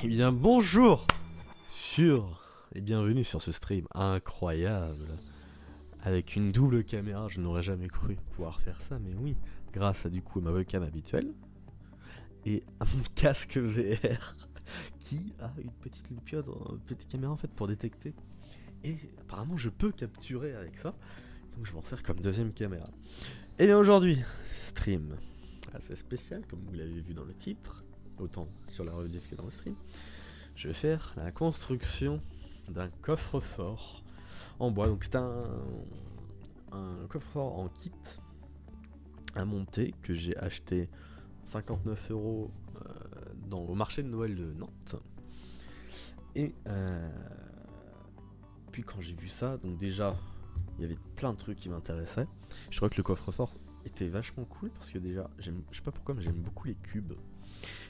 Eh bien bonjour et bienvenue sur ce stream incroyable avec une double caméra. Je n'aurais jamais cru pouvoir faire ça, mais oui, grâce à du coup ma webcam habituelle et à mon casque VR qui a une petite loupiote, une petite caméra en fait pour détecter. Et apparemment je peux capturer avec ça, donc je m'en sers comme deuxième caméra. Et bien aujourd'hui, stream assez spécial comme vous l'avez vu dans le titre, autant sur la rediff que dans le stream. Je vais faire la construction d'un coffre-fort en bois. Donc c'est un coffre-fort en kit à monter que j'ai acheté 59 € au marché de Noël de Nantes. Et puis quand j'ai vu ça, donc déjà il y avait plein de trucs qui m'intéressaient. Je trouvais que le coffre-fort était vachement cool parce que déjà, je sais pas pourquoi, mais j'aime beaucoup les cubes.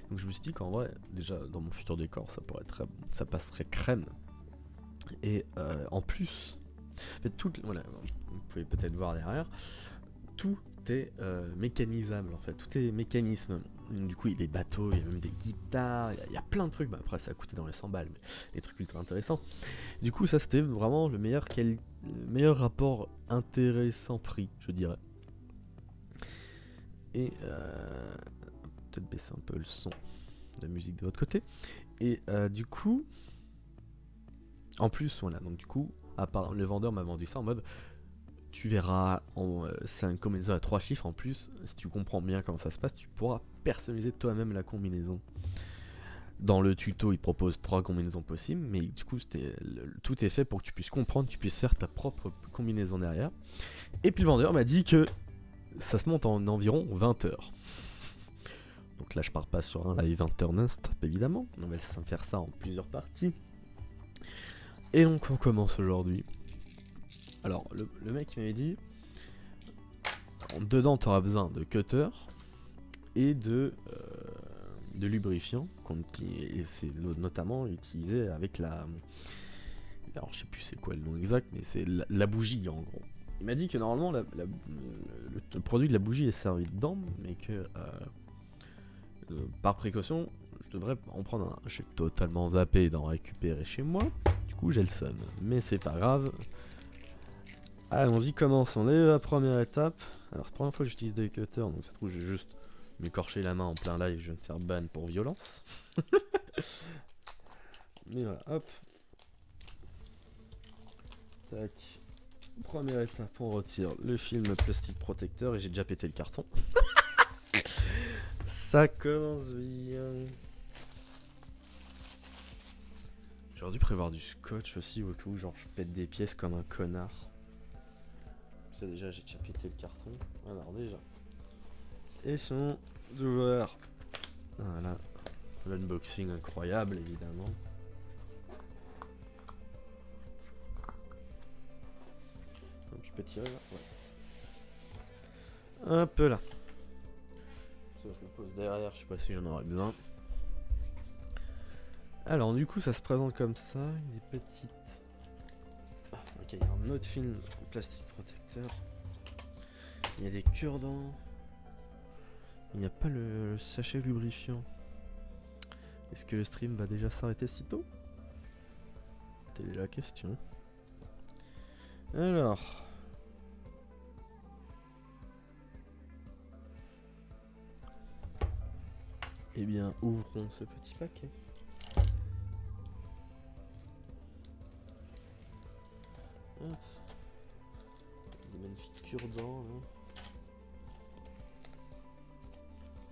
Donc je me suis dit qu'en vrai, déjà dans mon futur décor, ça passerait crème. Et en plus, en fait, voilà, vous pouvez peut-être voir derrière, tout est mécanisable en fait, tout est mécanisme. Donc, du coup, il y a des bateaux, il y a même des guitares, il y a plein de trucs. Bah, après, ça a coûté dans les 100 balles, mais des trucs ultra intéressants. Du coup, ça c'était vraiment le meilleur rapport intéressant-prix, je dirais. Et peut-être baisser un peu le son de musique de votre côté. Et du coup, en plus, voilà, donc du coup, à part le vendeur m'a vendu ça en mode, tu verras, c'est une combinaison à 3 chiffres. En plus, si tu comprends bien comment ça se passe, tu pourras personnaliser toi-même la combinaison. Dans le tuto, il propose 3 combinaisons possibles, mais du coup, tout est fait pour que tu puisses comprendre, tu puisses faire ta propre combinaison derrière. Et puis le vendeur m'a dit que ça se monte en environ 20 heures. Donc là, je pars pas sur un live 20 heures non-stop, évidemment. On va faire ça en plusieurs parties. Et donc, on commence aujourd'hui. Alors, le mec m'avait dit, dedans, tu auras besoin de cutter et de lubrifiant. Et c'est notamment utilisé avec la... Alors, je sais plus c'est quoi le nom exact, mais c'est la bougie, en gros. Il m'a dit que normalement, le produit de la bougie est servi dedans, mais que... par précaution, je devrais en prendre un. J'ai totalement zappé d'en récupérer chez moi. Du coup, j'ai le seum. Mais c'est pas grave. Allons-y, commençons. La première étape. Alors, c'est la première fois que j'utilise des cutters. Donc, ça se trouve, je vais juste m'écorcher la main en plein live. Je vais me faire ban pour violence. Mais voilà, hop. Tac. Première étape, on retire le film plastique protecteur. Et j'ai déjà pété le carton. Ça commence bien. J'aurais dû prévoir du scotch aussi au cas où genre je pète des pièces comme un connard. Parce que déjà j'ai déjà pété le carton. Alors déjà. Et son d'ouvert. Voilà. L'unboxing incroyable évidemment. Donc je peux tirer là. Ouais. Un peu là. Ça je me pose derrière, je sais pas si j'en aurais besoin. Alors du coup ça se présente comme ça, des petites... Ok, il y a un autre film plastique protecteur. Il y a des cure-dents. Il n'y a pas le sachet lubrifiant. Est-ce que le stream va déjà s'arrêter si tôt? C'est déjà la question. Alors... Eh bien, ouvrons ce petit paquet. Hop. Des magnifiques cure-dents là.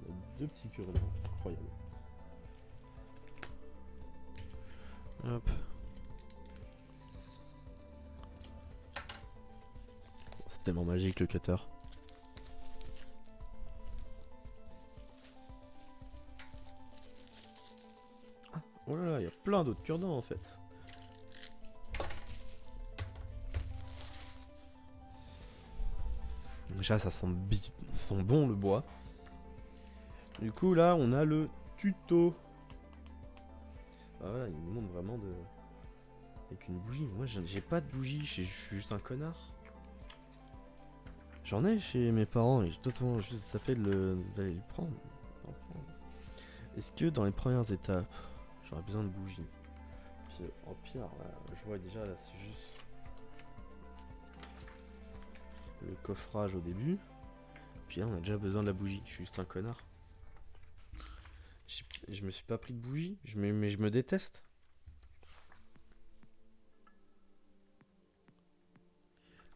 On a deux petits cure-dents, incroyable. Hop. C'est tellement magique le cutter. Ah, oh là là, il y a plein d'autres cure-dents en fait. Déjà ça sent bon le bois. Du coup là on a le tuto. Ah voilà, il nous montre vraiment avec une bougie. Moi j'ai pas de bougie, je suis juste un connard. J'en ai chez mes parents et j'ai totalement juste sapé d'aller le prendre. Est-ce que dans les premières étapes, J'aurais besoin de bougies. Puis en pire, là, je vois déjà là, c'est juste le coffrage au début. Puis là, on a déjà besoin de la bougie. Je suis juste un connard. Je me suis pas pris de bougie, mais je me déteste.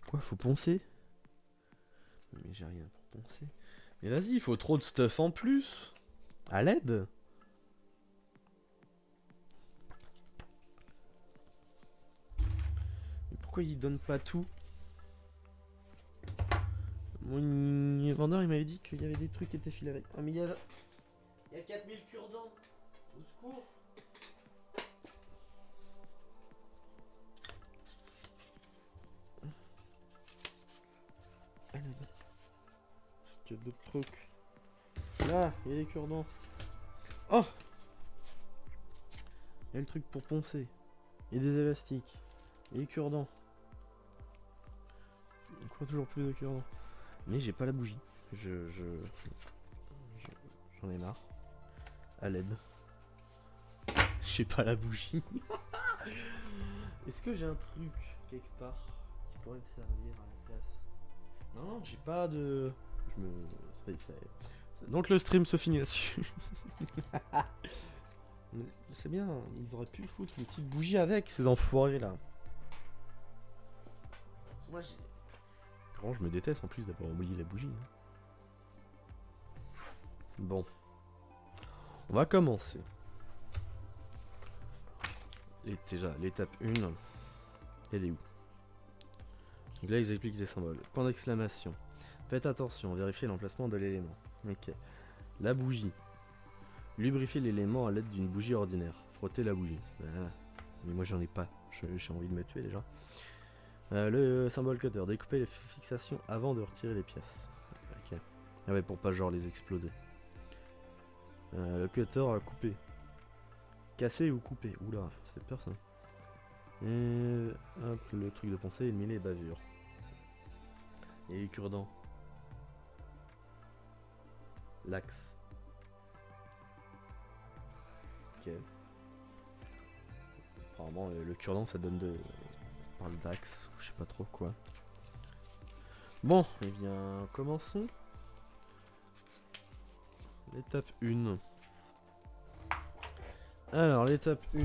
Quoi, faut poncer? Mais j'ai rien pour poncer. Mais vas-y, il faut trop de stuff en plus. À l'aide. Mais pourquoi il donne pas tout? Mon vendeur il m'avait dit qu'il y avait des trucs qui étaient filés avec. Ah mais il y a 4000 cure-dents. Au secours. Ah là là. Est-ce qu'il y a d'autres trucs? Là, il y a les cure-dents. Oh! Il y a le truc pour poncer. Il y a des élastiques. Et les cure-dents. Encore toujours plus de cure-dents. Mais j'ai pas la bougie. J'en ai marre. À l'aide. J'ai pas la bougie. Est-ce que j'ai un truc quelque part qui pourrait me servir à la place? Non, j'ai pas de. Je me. Donc le stream se finit là-dessus. C'est bien, ils auraient pu foutre une petite bougie avec ces enfoirés là. Moi j'ai. Vraiment, je me déteste en plus d'avoir oublié la bougie. Bon. On va commencer. Et déjà, l'étape 1, elle est où? Donc là, ils expliquent les symboles. Point d'exclamation. Faites attention, vérifiez l'emplacement de l'élément. Ok. La bougie. Lubrifiez l'élément à l'aide d'une bougie ordinaire. Frottez la bougie. Voilà. Mais moi, j'en ai pas. J'ai envie de me tuer déjà. Le symbole cutter. Découpez les fixations avant de retirer les pièces. Ok. Ah ouais, pour pas genre les exploser. Le cutter à couper. Casser ou couper. Oula, c'est peur ça. Et hop, le truc de poncer, éliminer les bavures. Et les cure-dents. L'axe. Ok. Apparemment, le cure-dent ça donne de. On parle d'axe, je sais pas trop quoi. Bon, et eh bien, commençons. L'étape 1. Alors, l'étape 1.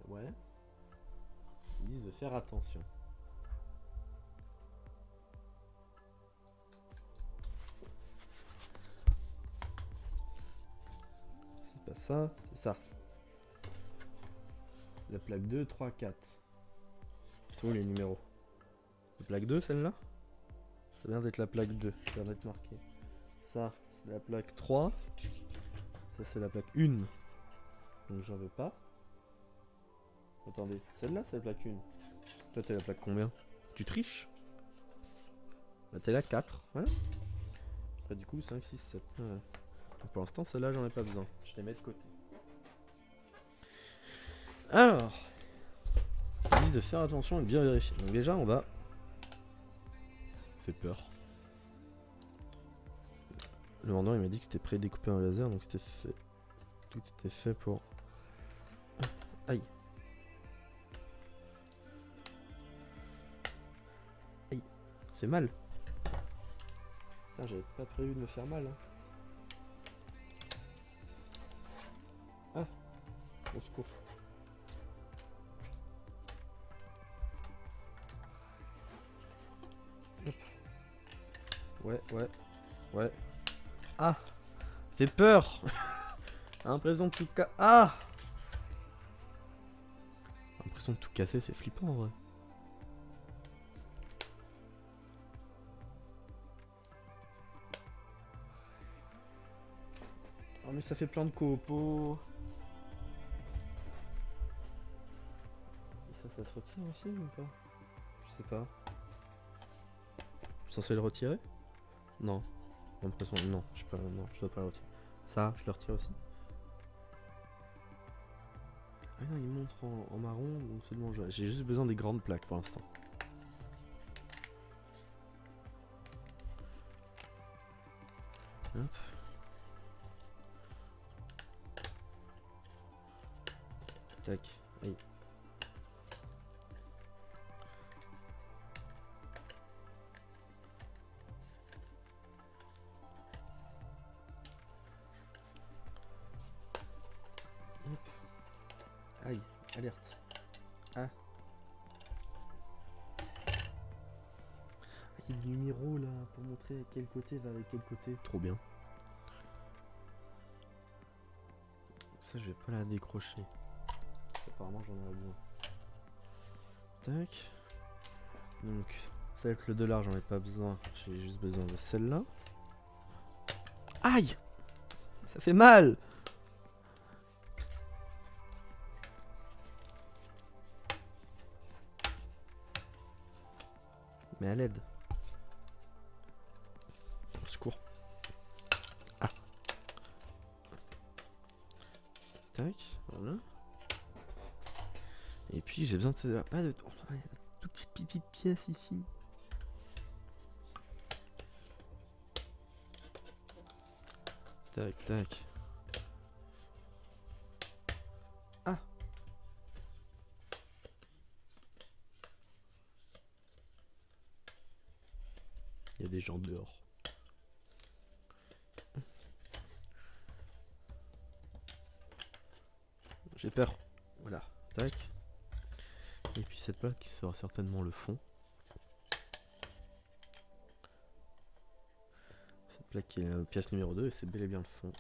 Ouais. Ils disent de faire attention. C'est pas ça, c'est ça. La plaque 2, 3, 4. Sont où les numéros? La plaque 2, celle-là? Ça vient d'être la plaque 2, ça vient d'être marqué. Ça, c'est la plaque 3. Ça, c'est la plaque 1. Donc j'en veux pas. Attendez, celle-là, c'est la plaque 1. Toi, t'es la plaque combien? Tu triches? Bah, t'es la 4. Ouais. Après, du coup, 5, 6, 7. Ouais. Donc, pour l'instant, celle-là, j'en ai pas besoin. Je les mets de côté. Alors, ils disent de faire attention et de bien vérifier. Donc, déjà, on va. Ça fait peur. Le vendeur, il m'a dit que c'était pré-découpé en laser, donc c'était fait. Tout était fait pour. Aïe. Aïe. C'est mal. Putain, j'avais pas prévu de me faire mal. Hein. Ah. Au secours. Hop. Ouais. Ah. Fait peur. L'impression de tout casser. Ah. L'impression de tout casser, c'est flippant en vrai. Oh mais ça fait plein de copeaux. Et ça se retire aussi ou pas? Je sais pas. Je suis censé le retirer? Non. J'ai l'impression. Non, je sais pas. Non, je dois pas le retirer. Ça, je le retire aussi. Ah non, il montre en marron, donc seulement j'ai juste besoin des grandes plaques pour l'instant. Hop. Tac. Aïe. Hop. Aïe. Alerte. Ah. Il y a des numéros là pour montrer à quel côté va avec quel côté. Trop bien. Ça je vais pas la décrocher. Parce qu'apparemment j'en aurais besoin. Tac. Donc celle avec le dollar j'en ai pas besoin. J'ai juste besoin de celle-là. Aïe! Ça fait mal! Mais à l'aide. Au secours. Ah. Tac, voilà. Et puis j'ai besoin de... Pas de... Oh, il y a une toute petite pièce ici. Tac, tac. Ah. Il y a des gens dehors. J'ai peur. Voilà. Tac. Et puis cette plaque qui sera certainement le fond. Cette plaque qui est la pièce numéro 2 et c'est bel et bien le fond.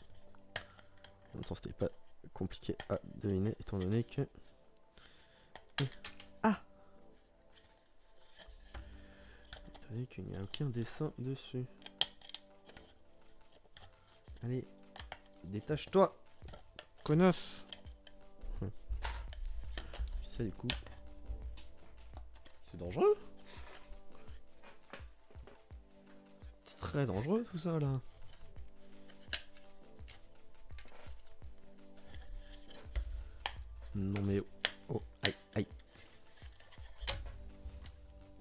En même temps c'était pas compliqué à deviner étant donné que... Ah! Étant donné qu'il n'y a aucun dessin dessus. Allez, détache-toi, connasse. Ça du coup, c'est dangereux. C'est très dangereux tout ça là. Non mais oh, aïe, aïe.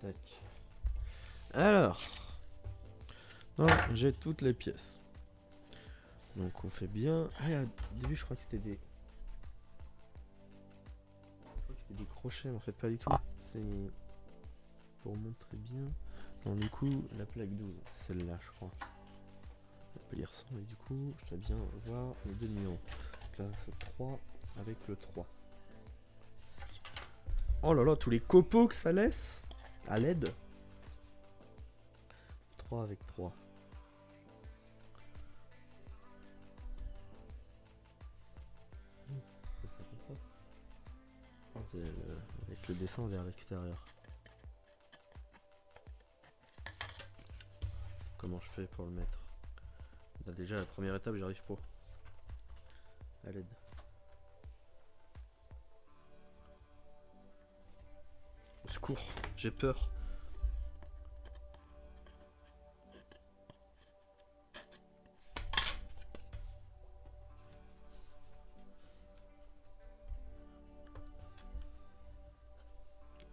Tac. Alors, non, j'ai toutes les pièces. Donc on fait bien. Ah, au début je crois que c'était des... des crochets, mais en fait pas du tout. C'est pour montrer bien. Bon, du coup, la plaque 12, celle-là, je crois. On peut y ressembler, du coup, je dois bien voir les deux numéros. Donc là, c'est 3 avec le 3. Oh là là, tous les copeaux que ça laisse à l'aide. 3 avec 3. C'est ça comme ça. Avec le dessin vers l'extérieur. Comment je fais pour le mettre? Bah déjà la première étape j'arrive pas. À l'aide. Au secours, j'ai peur.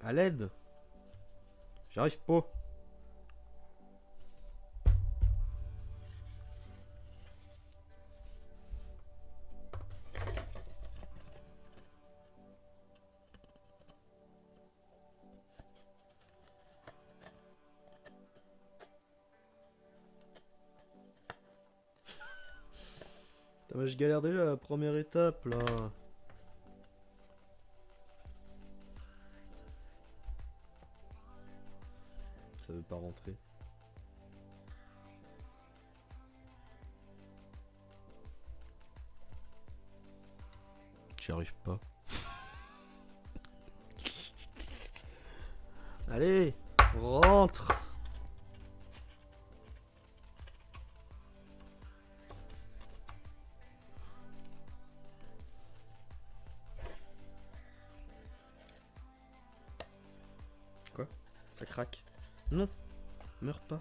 À l'aide. J'arrive pas. Putain, mais je galère déjà à la première étape là. Ça veut pas rentrer. J'y arrive pas. Allez, rentre. Quoi? Ça craque? Non, meurs pas.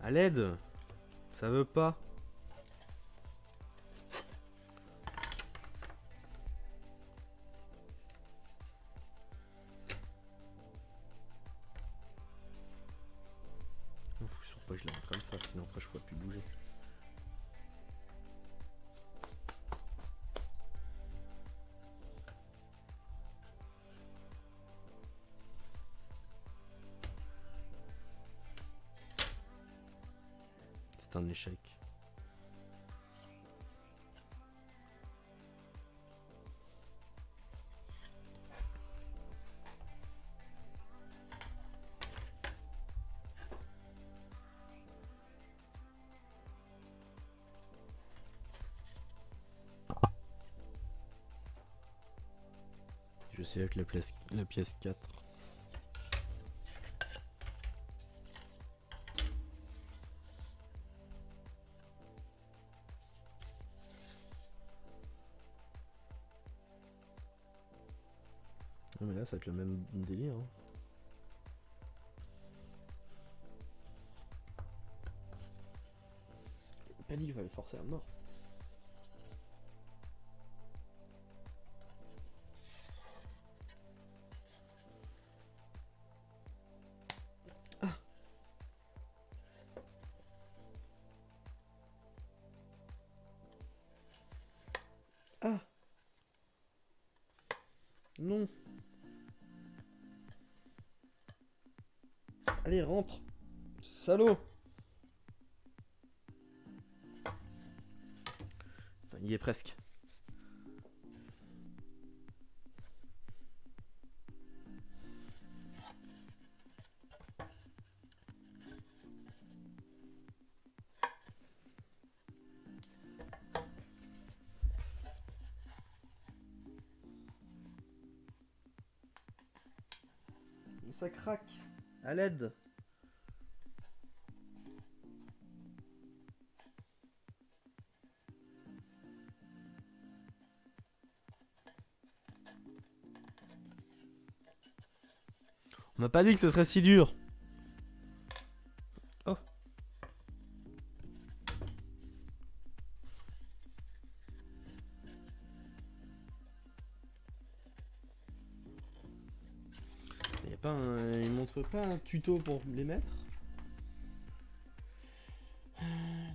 À l'aide. Ça veut pas. Faut que je la mette comme ça, sinon après je pourrais plus bouger. C'est un échec. Je sais avec la pièce 4. Non mais là ça va être le même délire. Hein. Panique, il va le forcer à mort. Ah. Non. Allez, rentre. Salaud. Enfin, il y est presque. Ça craque. À l'aide. On m'a pas dit que ce serait si dur. Oh. Y a pas un... Il montre pas un tuto pour les mettre.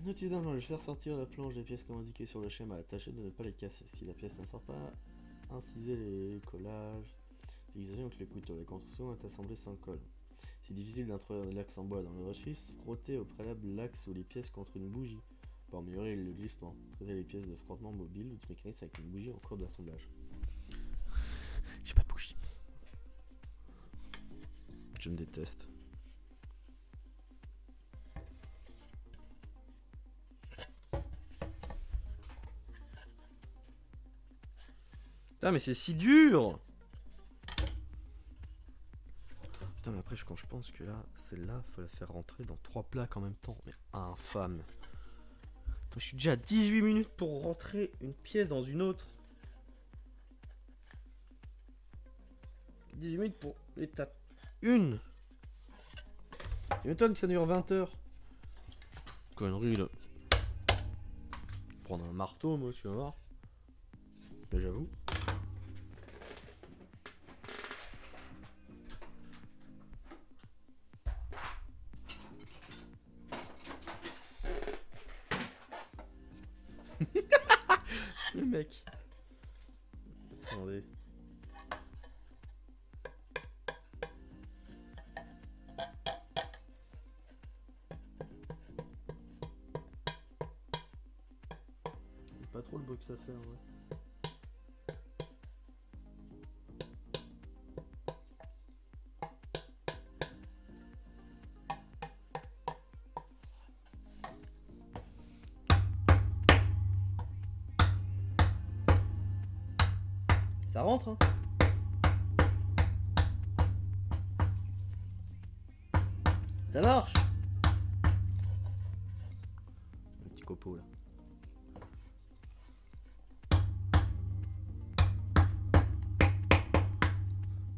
Notice d'un plan, je vais faire sortir la planche des pièces comme indiqué sur le schéma. Tâchez de ne pas les casser. Si la pièce ne sort pas, incisez les collages. Fixation avec les couteaux. La construction est assemblée sans colle. C'est difficile d'introduire l'axe en bois dans l'orifice. Frottez au préalable l'axe ou les pièces contre une bougie pour améliorer le glissement. Traitez les pièces de frottement mobile ou de mécanisme avec une bougie en cours d'assemblage. J'ai pas de bougie. Je me déteste. Putain mais c'est si dur. Putain mais après quand je pense que là, celle-là, faut la faire rentrer dans 3 plaques en même temps. Mais infâme. Je suis déjà à 18 minutes pour rentrer une pièce dans une autre. 18 minutes pour l'étape 1. Il m'étonne que ça dure 20 heures. Connerie là. Prendre un marteau moi tu vas voir. Mais j'avoue. Le mec. Attendez. Pas trop le box à faire, ouais. Ça rentre, hein. Ça marche. Un petit copeau là.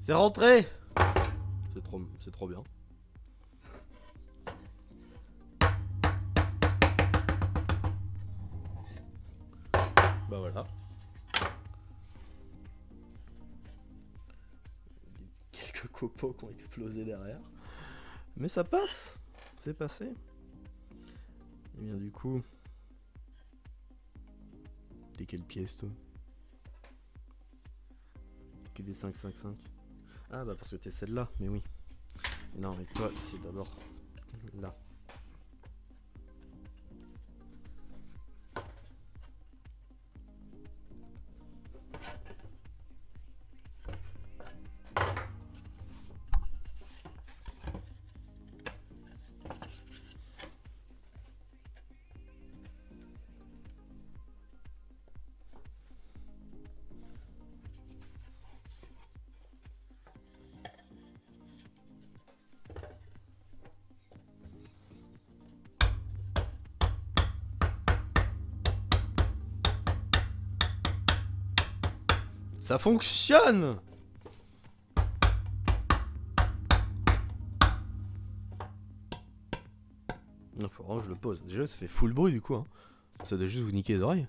C'est rentré. C'est trop bien. Bah voilà. Quelques copeaux qui ont explosé derrière. Mais ça passe. C'est passé. Et bien du coup... T'es quelle pièce toi? T'es des 5-5-5. Ah bah parce que t'es celle-là, mais oui. Non mais toi c'est d'abord là. Ça fonctionne! Non, faut vraiment que je le pose. Déjà, ça fait full bruit du coup. Hein. Ça doit juste vous niquer les oreilles.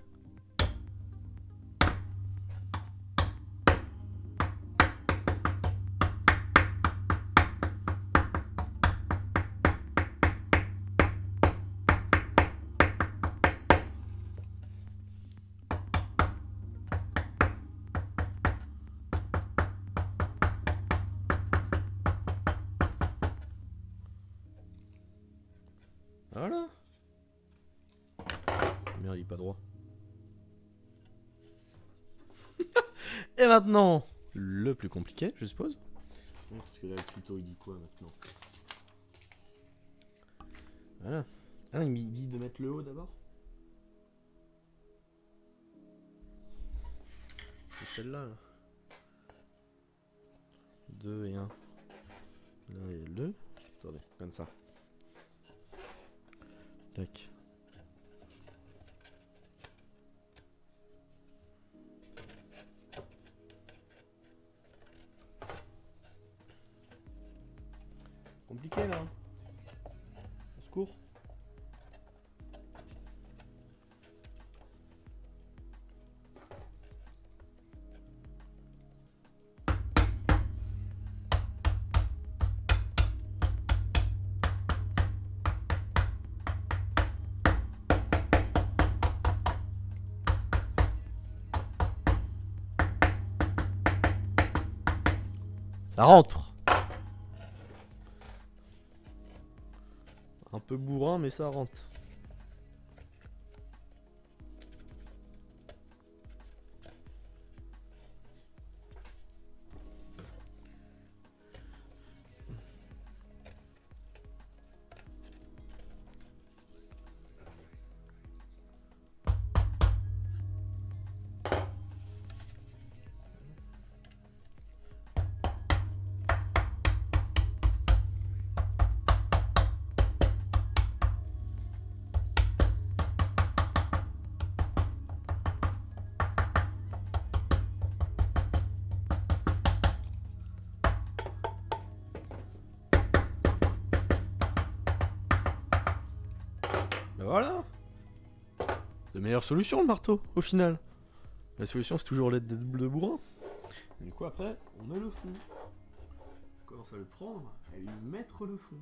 Voilà. Merde, il est pas droit. Et maintenant, le plus compliqué, je suppose. Parce que là, le tuto, il dit quoi maintenant? Voilà. Ah, il me dit de mettre le haut d'abord. C'est celle-là. Là. 2 et 1. Là, et 2. Attendez, comme ça. Tac. Compliqué là. Au secours. Ça rentre. Un peu bourrin mais ça rentre. Ben voilà. De meilleure solution le marteau au final. La solution c'est toujours l'aide de bourrin. Et du coup après on met le fond. On commence à le prendre et lui mettre le fond.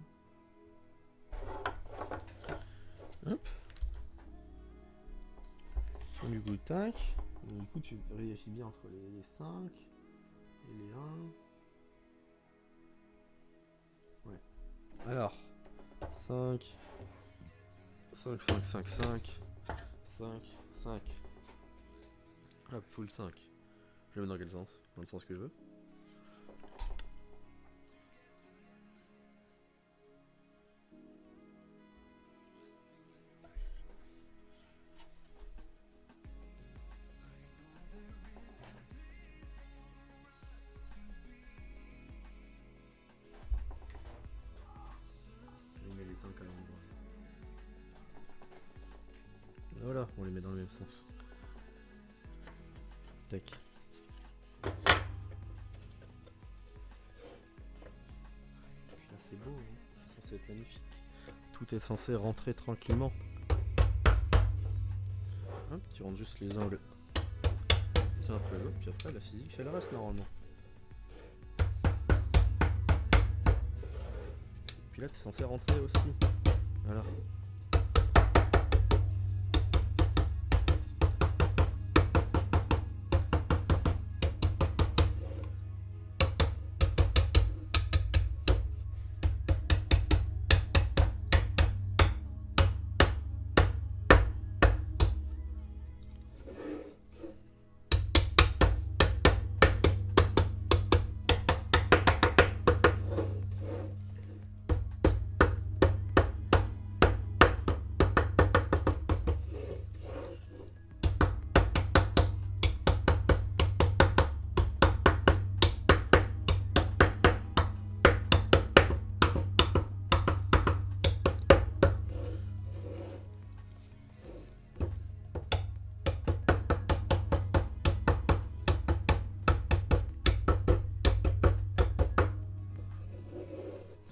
Hop. Et du coup tac. Et du coup tu vérifies bien entre les 5 et les 1. Ouais. Alors 5 5 5 5 5 5 5. Hop, full 5. Je le mets dans quel sens? Dans le sens que je veux. On met les 5 à l'endroit. Voilà, on les met dans le même sens. Tac. Putain, c'est beau, hein. C'est censé être magnifique. Tout est censé rentrer tranquillement. Hop, tu rentres juste les angles. Tiens un peu l'autre, puis après la physique fait le reste normalement. Et puis là t'es censé rentrer aussi. Voilà.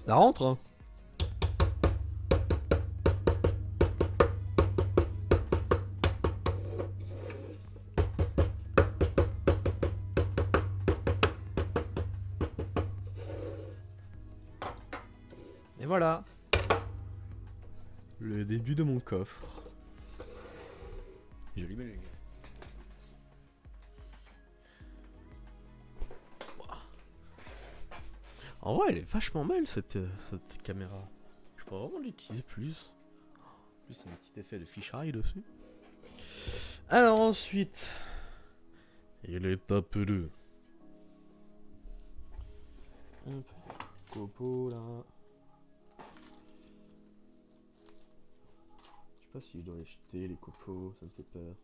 Ça rentre, hein. Et voilà. Le début de mon coffre. Joli belle. En vrai, elle est vachement belle cette caméra. Je pourrais vraiment l'utiliser plus. En plus, il y a un petit effet de fisheye dessus. Alors ensuite, il est étape 2. Un copeaux là. Je sais pas si je dois les jeter, les copeaux, ça me fait peur.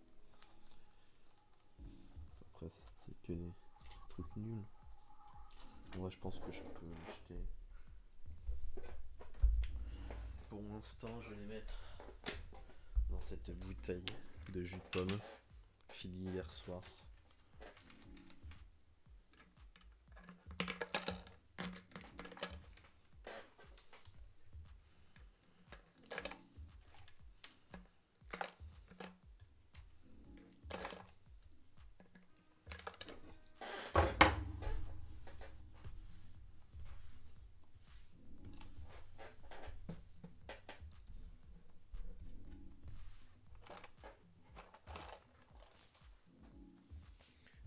Après, ça c'était que des trucs nuls. Moi, je pense que je peux les jeter. Pour l'instant, je vais les mettre dans cette bouteille de jus de pomme fini hier soir.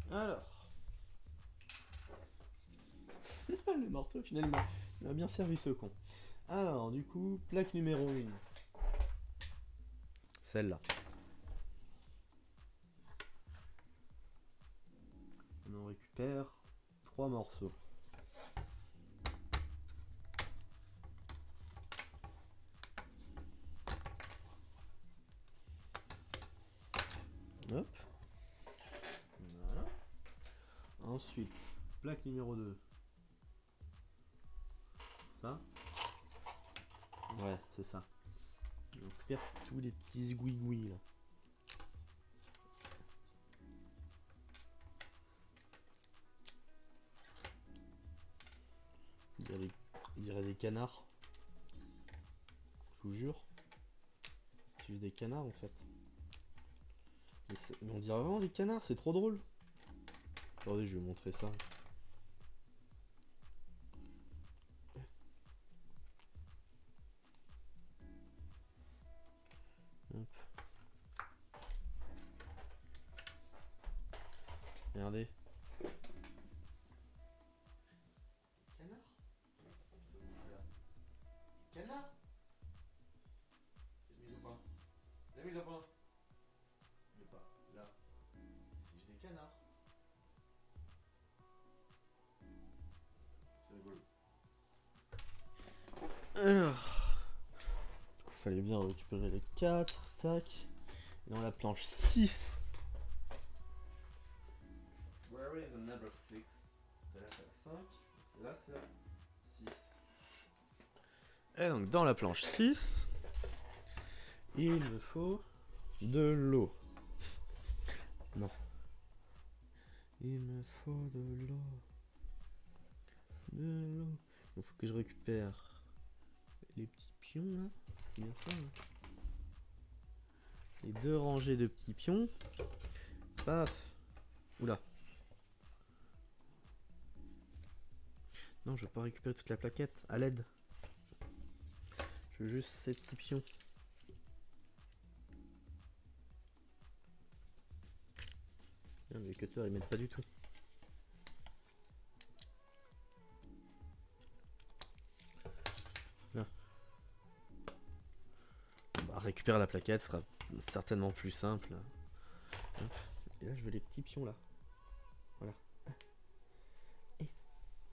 Alors, le marteau finalement, il a bien servi ce con. Alors, du coup, plaque numéro 1. Celle-là. On en récupère 3 morceaux. Hop. Voilà. Ensuite, plaque numéro 2. Ça? Ouais, c'est ça. On récupère tous les petits zigouigouis là. Il dirait des canards. Je vous jure. C'est juste des canards en fait. Mais on dirait vraiment des canards, c'est trop drôle. Attendez, je vais vous montrer ça. Hop. Regardez. Canard. Canard. Mise au point. La mise au point. Mais pas là. C'est juste des canards. C'est rigolo. Alors. Il fallait bien récupérer les 4. Tac. Et dans la planche 6. Where is the number 6? Celle-là c'est la 5. Celle-là c'est la 6. Et donc dans la planche 6, il me faut de l'eau. Non. Il me faut de l'eau. De l'eau. Il faut que je récupère les petits pions là. C'est bien ça. Hein. Les 2 rangées de petits pions. Paf. Oula. Non, je veux pas récupérer toute la plaquette. À l'aide. Je veux juste ces petits pions. Non, mais les cutters ils mettent pas du tout. Là. Bah, récupérer la plaquette sera certainement plus simple. Et là je veux les petits pions là. Voilà. C'est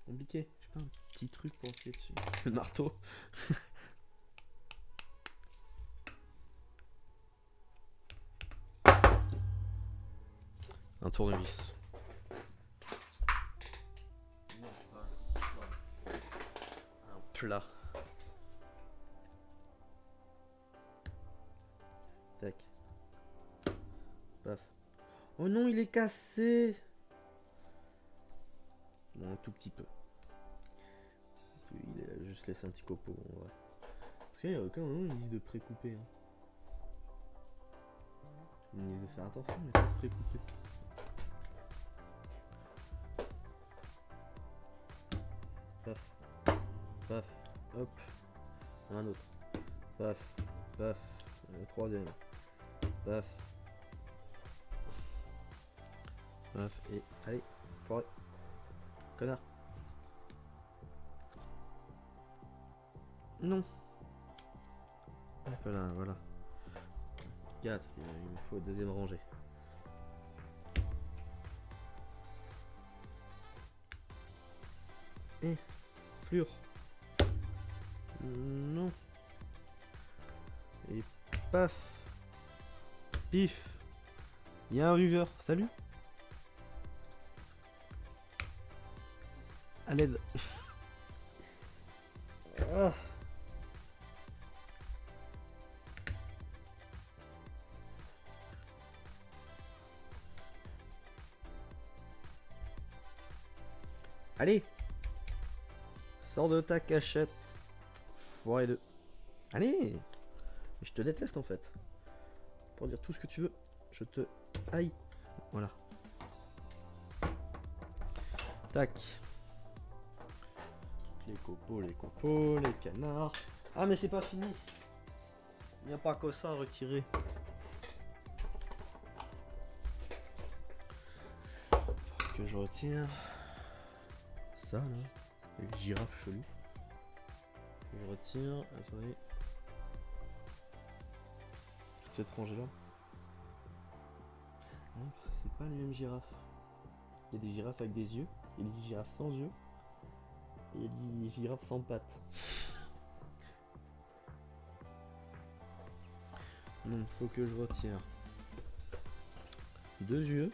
compliqué. Je sais pas, un petit truc pour essayer dessus. Le marteau. Un tournevis. Un plat. Tac. Paf. Oh non, il est cassé. Bon, un tout petit peu. Il est juste se laisser un petit copeau en vrai. Parce qu'il y a aucun moment ils me disent de pré-couper. Hein. Ils me disent de faire attention, mais pas de pré-couper. Paf, paf, hop, un autre. Paf, paf, le troisième. Paf. Paf, et allez, forêt. Connard. Non. Hop là, voilà. 4, il me faut deuxième rangée. Et flure. Non. Et paf. Pif. Il y a un ruveur. Salut. À l'aide. Ah. Allez. Sors de ta cachette. Foiré de... Allez. Je te déteste en fait. Pour dire tout ce que tu veux. Je te haïs. Voilà. Tac. Les copeaux, les canards. Ah mais c'est pas fini. Il n'y a pas que ça à retirer. Que je retire. Ça là. Les girafes cheloues. Que je retire. Attendez. Cette rangée là. Ah, parce que c'est pas les mêmes girafes. Il y a des girafes avec des yeux. Il y a des girafes sans yeux. Et il y a des girafes sans pattes. Donc faut que je retire 2 yeux.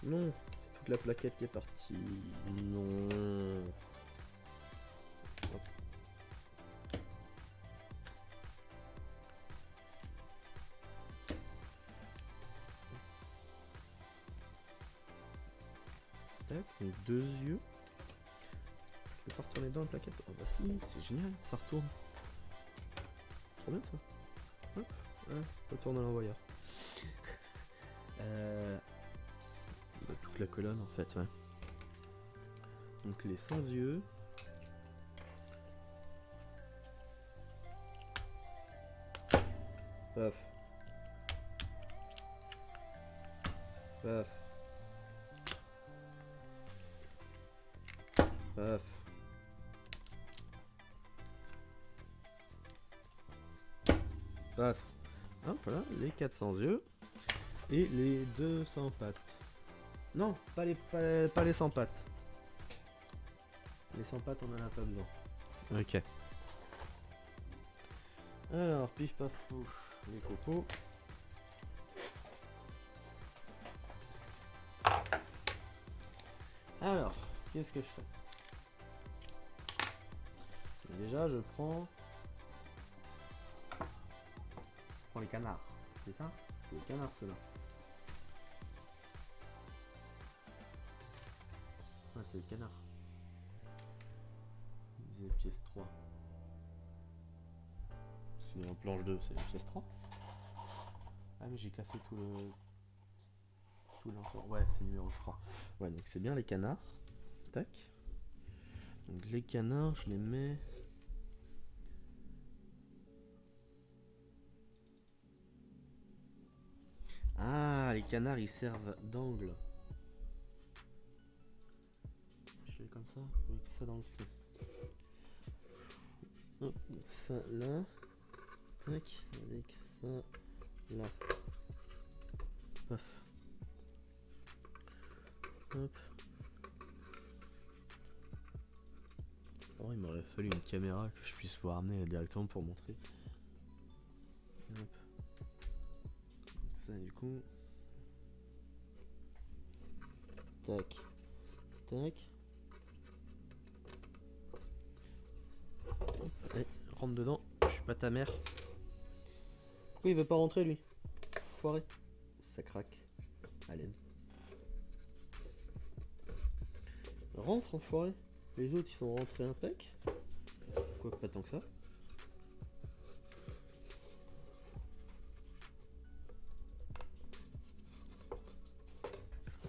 Non, c'est toute la plaquette qui est partie. Non. Hop. Tac, donc 2 yeux. Je vais pas retourner dans la plaquette. Oh bah si, c'est génial, ça retourne. Trop bien ça. Hop, ouais, retourne à l'envoyeur. Toute la colonne en fait, ouais. Donc les sans yeux. Paf. Paf. Paf. Paf. Hop, voilà, les 400 yeux. Et les 200 pattes. Non, pas les 100 pattes. Les 100 pattes, on en a pas besoin. Ok. Alors, pif paf pouf, les copeaux. Alors, qu'est-ce que je fais? Déjà, je prends les canards. C'est ça? C'est les canards, ceux-là. Ah, c'est les canards. C'est les pièces 3. C'est en planche 2, c'est les pièces 3. Ah, mais j'ai cassé tout l'encore. Ouais, c'est numéro 3. Ouais, donc c'est bien les canards. Tac. Donc les canards, je les mets. Ah, les canards ils servent d'angle. Je fais comme ça, avec ça dans le feu. Hop, ça là. Tac, avec ça là. Paf. Hop. Oh, il m'aurait fallu une caméra que je puisse vous ramener directement pour montrer. Hop. Ça du coup. Tac. Tac. Hop. Allez, rentre dedans. Je suis pas ta mère. Pourquoi il veut pas rentrer lui? Foiré. Ça craque. Allez. Rentre enfoiré. Les autres ils sont rentrés impec. Quoi, pas tant que ça.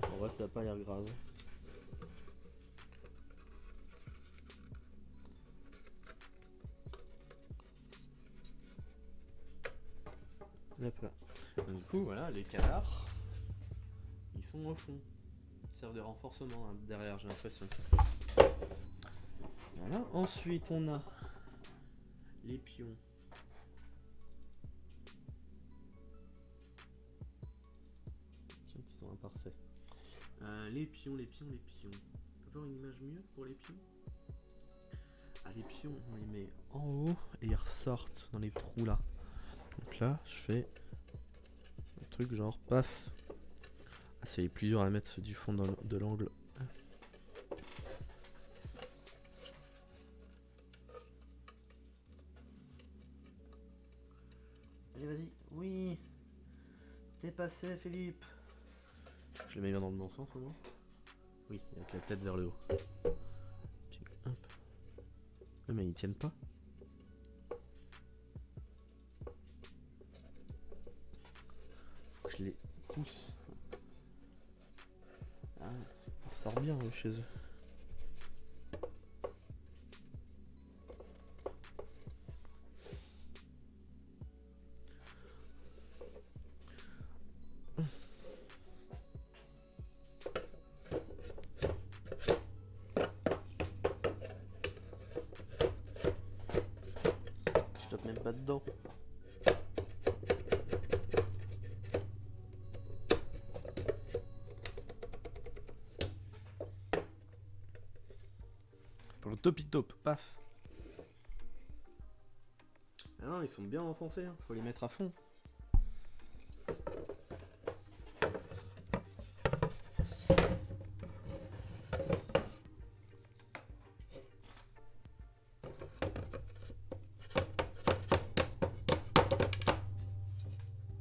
En vrai ça a pas l'air grave. Hop là. Donc, du coup voilà, les canards ils sont au fond. Ils servent de renforcement hein, derrière, j'ai l'impression. Voilà, ensuite on a les pions. Pions qui sont imparfaits. Les pions. On peut avoir une image mieux pour les pions? Ah, les pions, on les met en haut et ils ressortent dans les trous là. Donc là, je fais un truc genre paf. Ah, c'est plus dur à mettre ceux du fond de l'angle. Allez, vas-y. Oui. T'es passé, Philippe. Je le mets bien dans le bon sens, au moins. Oui, avec la tête vers le haut. Puis, hop. Mais ils tiennent pas. Faut que je les pousse. Ah, ça sort bien chez eux. Je tape même pas dedans. Pour le topi top, paf. Ah non, ils sont bien enfoncés, hein. Faut les mettre à fond.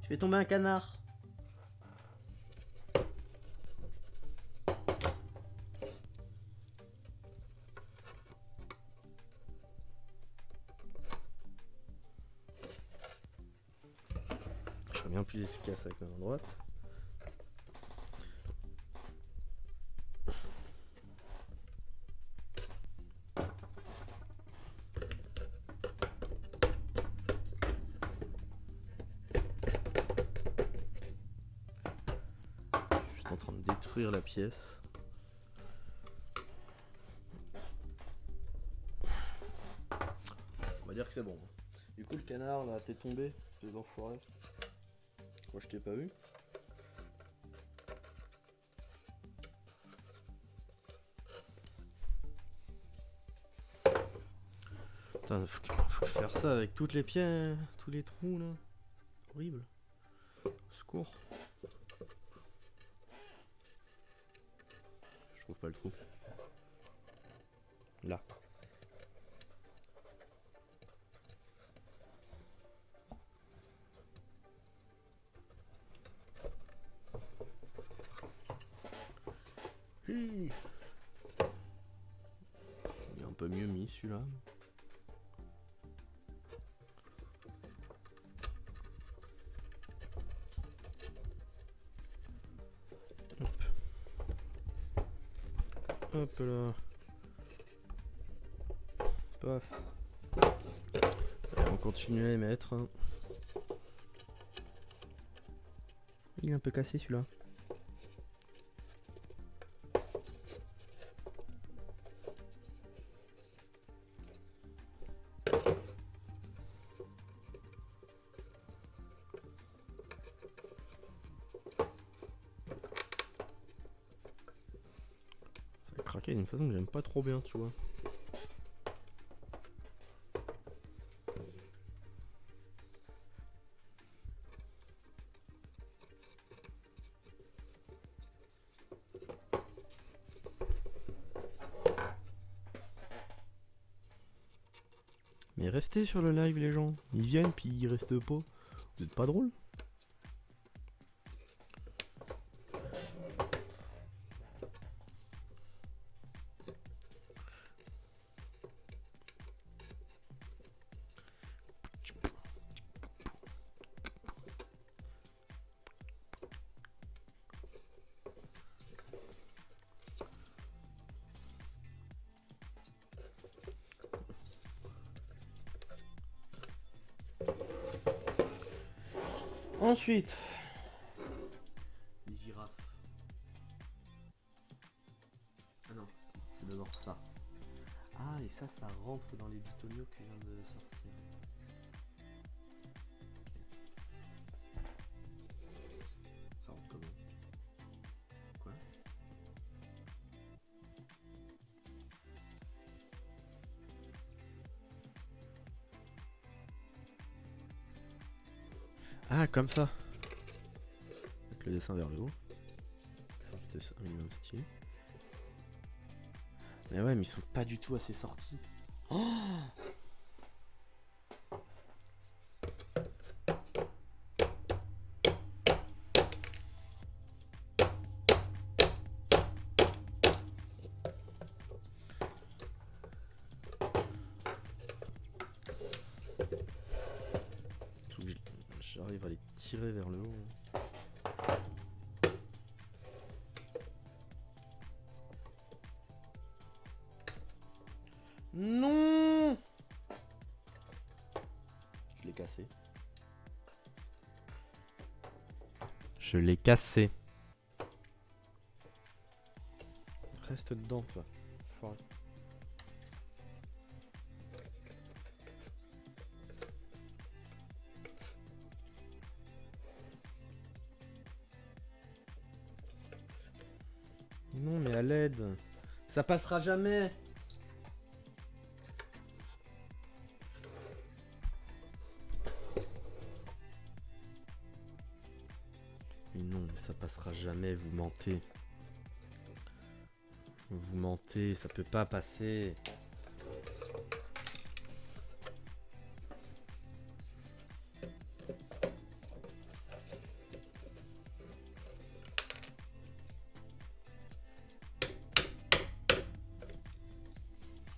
Je fais tomber un canard. Je serais bien plus efficace avec ma main droite. Je suis en train de détruire la pièce. On va dire que c'est bon. Du coup le canard là, t'es tombé, t'es l'enfoiré. Moi je t'ai pas vu. Putain, faut faire ça avec toutes les pieds, tous les trous là. Horrible. Au secours. Je trouve pas le trou. Là. Il est un peu mieux mis celui-là. Hop là. Paf. Et on continue à les mettre. Il est un peu cassé celui-là. Ça a craqué d'une façon que j'aime pas trop bien, tu vois. Mais restez sur le live les gens, ils viennent puis ils restent pas. Vous êtes pas drôle. Ensuite, les girafes. Ah non, c'est d'abord ça. Ah, et ça rentre dans les bitoniaux que je viens de sortir. Ça rentre comment? Quoi? Ah, comme ça. Avec le dessin vers le haut. Ça, c'était un minimum stylé. Mais ouais, mais ils sont pas du tout assez sortis. Oh, j'arrive à les tirer vers le haut. Non! Je l'ai cassé. Je l'ai cassé. Reste dedans, toi. Foiré. Non, mais à l'aide. Ça passera jamais. Mais non, ça passera jamais, vous mentez. Vous mentez, ça peut pas passer.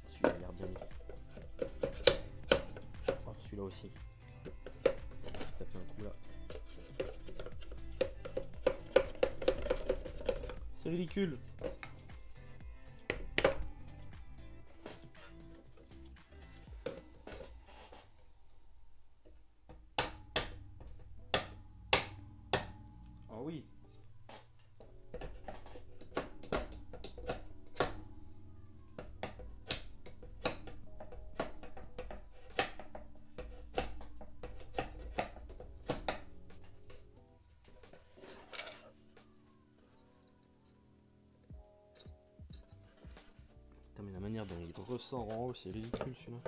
Celui-là a l'air bien mis. Oh, celui-là aussi. Taper un coup là. C'est ridicule. Ah oui. Putain, mais la manière dont il ressort en haut, c'est ridicule celui-là.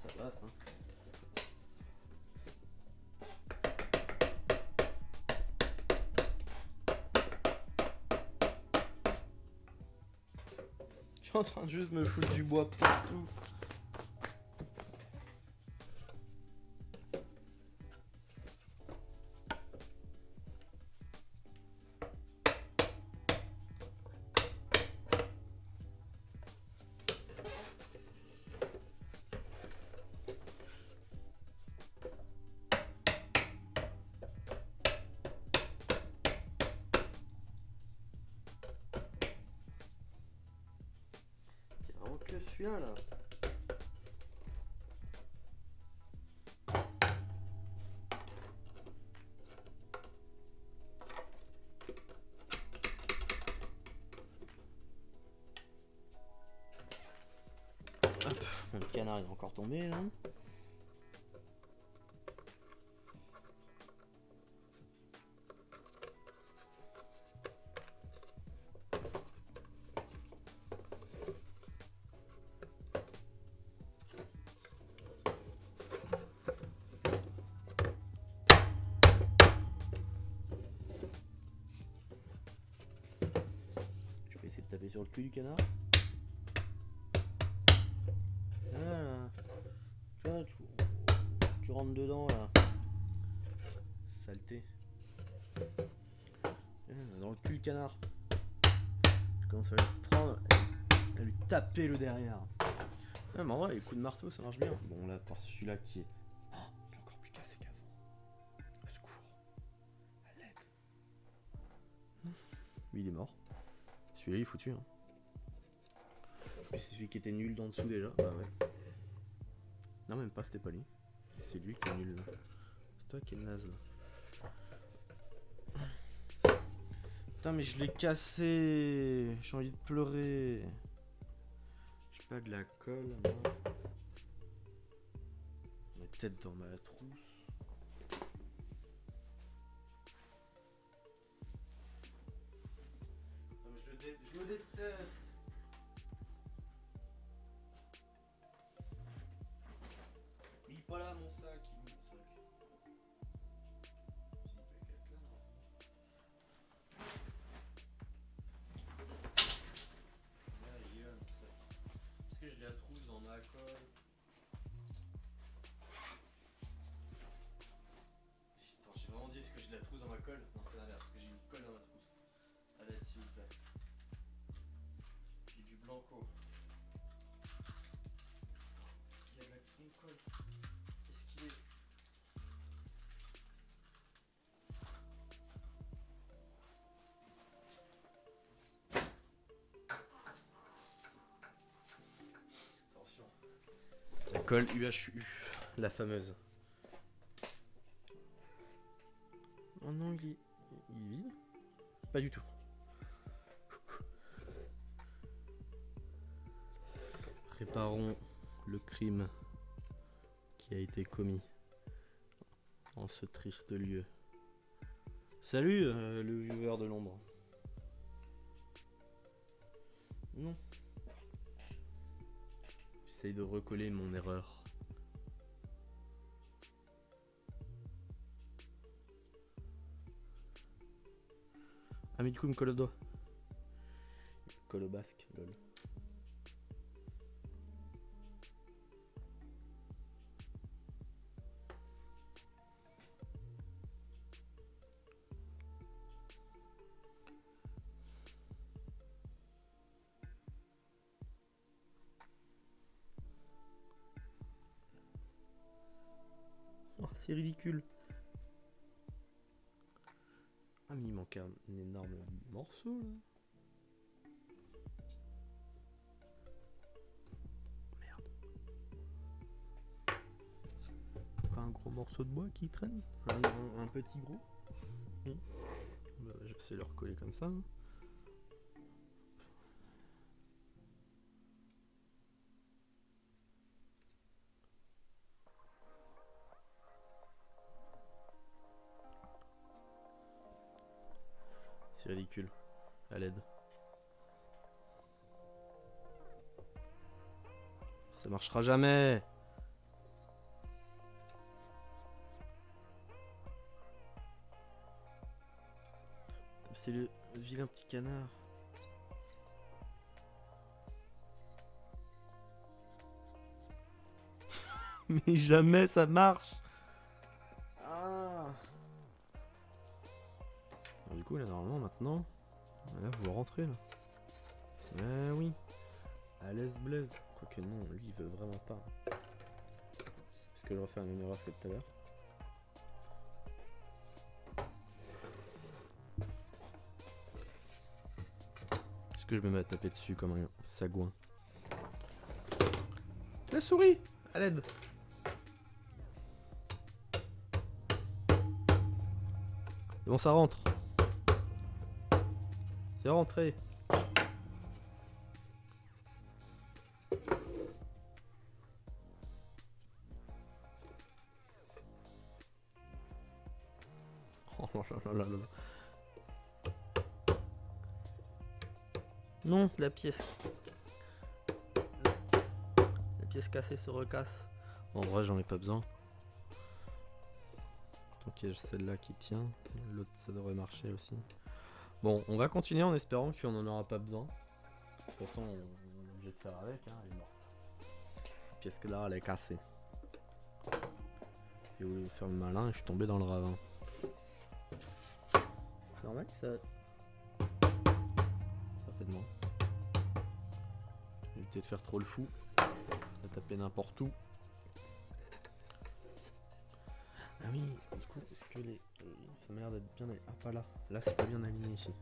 Ça passe, hein. Je suis en train de juste me foutre du bois partout. Que celui-là là. Hop, le canard il est encore tombé là. Essayer de taper sur le cul du canard. Voilà. Tu vois, tu rentres dedans là. Saleté. Dans le cul le canard. Je commence à le prendre. à lui taper le derrière. Ouais, mais en vrai, les coups de marteau ça marche bien. Bon, là, par celui-là qui est. Oh, il est encore plus cassé qu'avant. Au secours. À l'aide. Oui, il est mort. Celui-là, il est foutu. Hein. C'est celui qui était nul d'en dessous déjà. Bah ouais. Non, même pas, c'était pas lui. C'est lui qui est nul là. C'est toi qui es naze là. Putain, mais je l'ai cassé. J'ai envie de pleurer. J'ai pas de la colle, moi. Ma tête dans ma trousse. Non, mais je me déteste. Il est pas là, mon sac. Il est où, mon sac? Est-ce que je la trouve dans ma colle? Attends, j'ai vraiment dit est-ce que je la trouve dans ma colle? Non, c'est l'inverse, parce que j'ai une colle dans ma trousse. Allez, s'il vous plaît. J'ai du blanco. Il y a de la colle. Qu'est-ce qu'il est? Attention. La colle UHU, la fameuse. Oh non, il est vide? Pas du tout. Réparons le crime qui a été commis en ce triste lieu. Salut le viewer de l'ombre. Non. J'essaye de recoller mon erreur. Ah mais du coup il me colle au doigt. Il me colle au basque, lol. Oh, c'est ridicule. Ah mais il manque un énorme morceau là. Merde. Pas un gros morceau de bois qui traîne? Un petit gros? Bah, je vais essayer de le recoller comme ça. C'est ridicule. À l'aide. Ça marchera jamais. C'est le vilain petit canard. Mais jamais ça marche. Ah. Alors, du coup là normalement maintenant, là vous rentrez là. Mais oui. À l'aise blaise. Quoique non, lui il veut vraiment pas. Est-ce que je refais la même erreur que tout à l'heure? Est-ce que je me mets à taper dessus comme un sagouin? La souris! À l'aide! Bon, ça rentre. C'est rentré. Oh là là là là. Non, la pièce. La pièce cassée se recasse. En vrai, j'en ai pas besoin. Ok, j'ai celle-là qui tient. L'autre, ça devrait marcher aussi. Bon, on va continuer en espérant qu'on en aura pas besoin. De toute façon, on est obligé de faire avec, hein, elle est morte. La pièce que là, elle est cassée. J'ai voulu faire le malin et je suis tombé dans le ravin. C'est normal que ça... Certainement. éviter de faire trop le fou. De taper n'importe où. Ah oui, du coup, est-ce que les... ça m'a l'air d'être bien... Ah, pas là. Là, c'est pas bien aligné ici.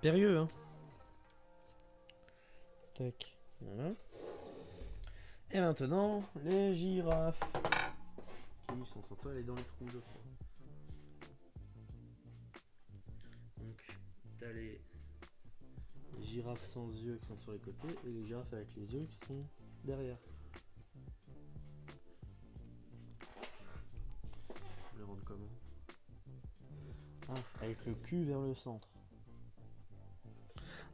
Périlleux, hein. Tac. Voilà. Et maintenant, les girafes. Qui sont censées aller dans les trous de fond. Donc, t'as les girafes sans yeux qui sont sur les côtés et les girafes avec les yeux qui sont derrière. Je les rendre comment? Ah, avec le cul vers le centre.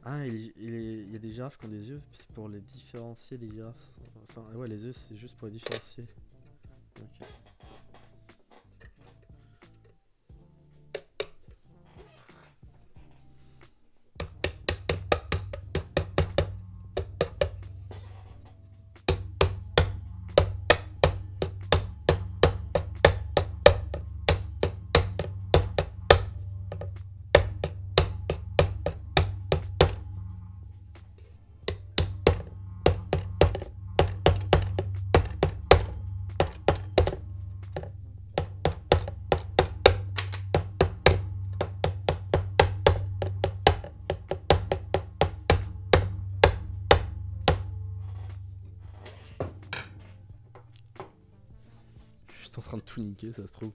Ah, il y a des girafes qui ont des yeux, c'est pour les différencier des girafes. Enfin, ouais, les yeux, c'est juste pour les différencier. Ok. Je suis en train de tout niquer, ça se trouve.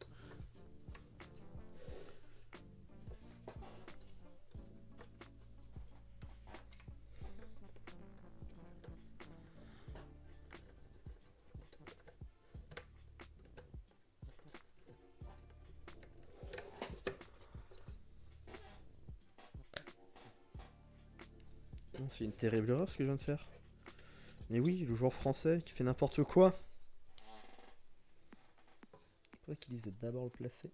C'est une terrible erreur ce que je viens de faire. Mais oui, le joueur français qui fait n'importe quoi. Il faudrait qu'il dise d'abord le placer.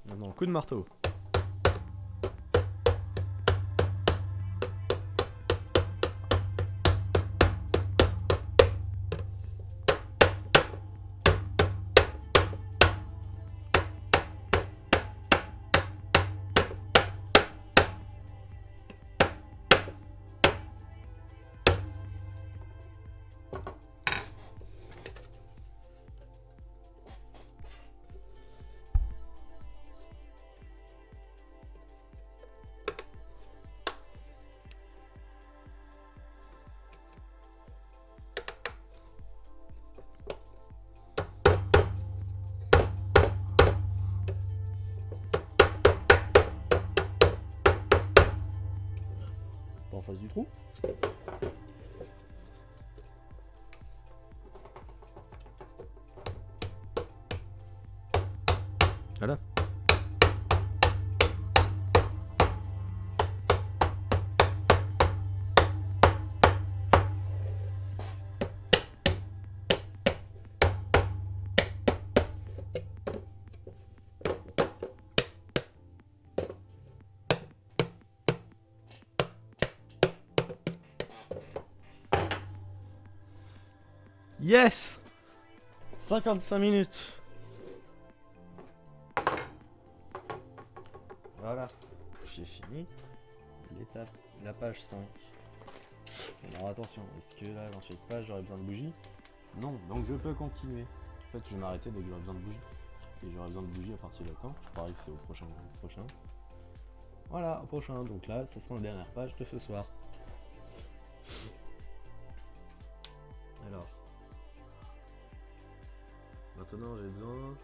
Maintenant, coup de marteau. En face du trou. Voilà. Yes! 55 minutes. Voilà, j'ai fini. L'étape, la page 5. Alors attention, est-ce que là, dans cette page, j'aurais besoin de bougies? Non, donc je peux continuer. En fait, je vais m'arrêter dès que j'aurai besoin de bougies. Et j'aurai besoin de bougies à partir de quand? Je parie que c'est au prochain. Voilà, au prochain. Donc là, ce sera la dernière page de ce soir. Alors. Maintenant, j'ai besoin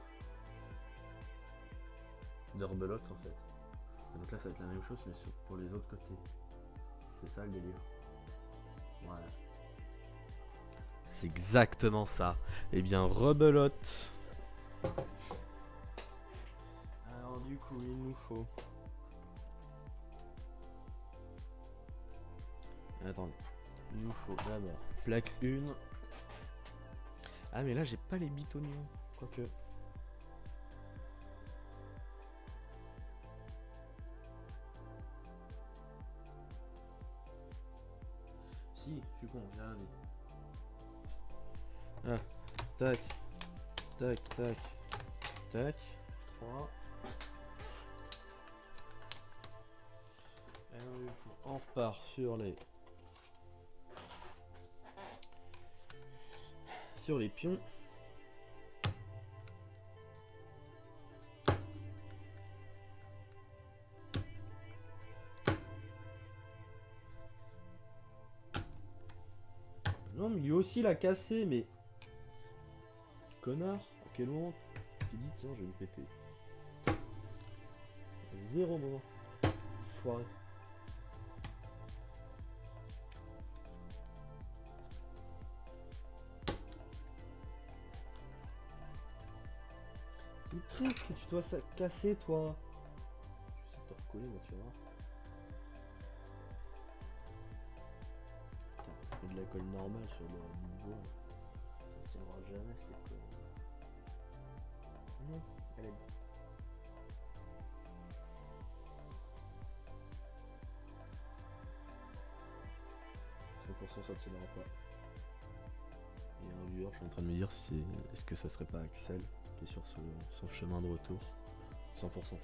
de rebelote en fait. Donc là, ça va être la même chose, mais pour les autres côtés. C'est ça le délire. Voilà. C'est exactement ça. Eh bien, rebelote. Alors du coup, il nous faut... Attendez. Il nous faut d'abord plaque 1. Ah mais là j'ai pas les bitonions. Quoique... Si, je suis con, j'ai rien dit. Ah, tac, tac, tac, tac, 3. Alors, on repart sur les pions. Non mais lui aussi l'a cassé, mais... Connard, à quel moment tu dis tiens je vais me péter? Zéro moment. Foiré. C'est triste que tu dois ça casser toi. Je sais que t'as recollé moi tu vois. Putain, de la colle normale sur le bois. Ça tiendra jamais cette colle. Non, elle est... 100% ça tiendra pas. Il y a un viewer, je suis en train de me dire si est-ce que ça serait pas Axel qui est sur son chemin de retour. 100% c'est bon.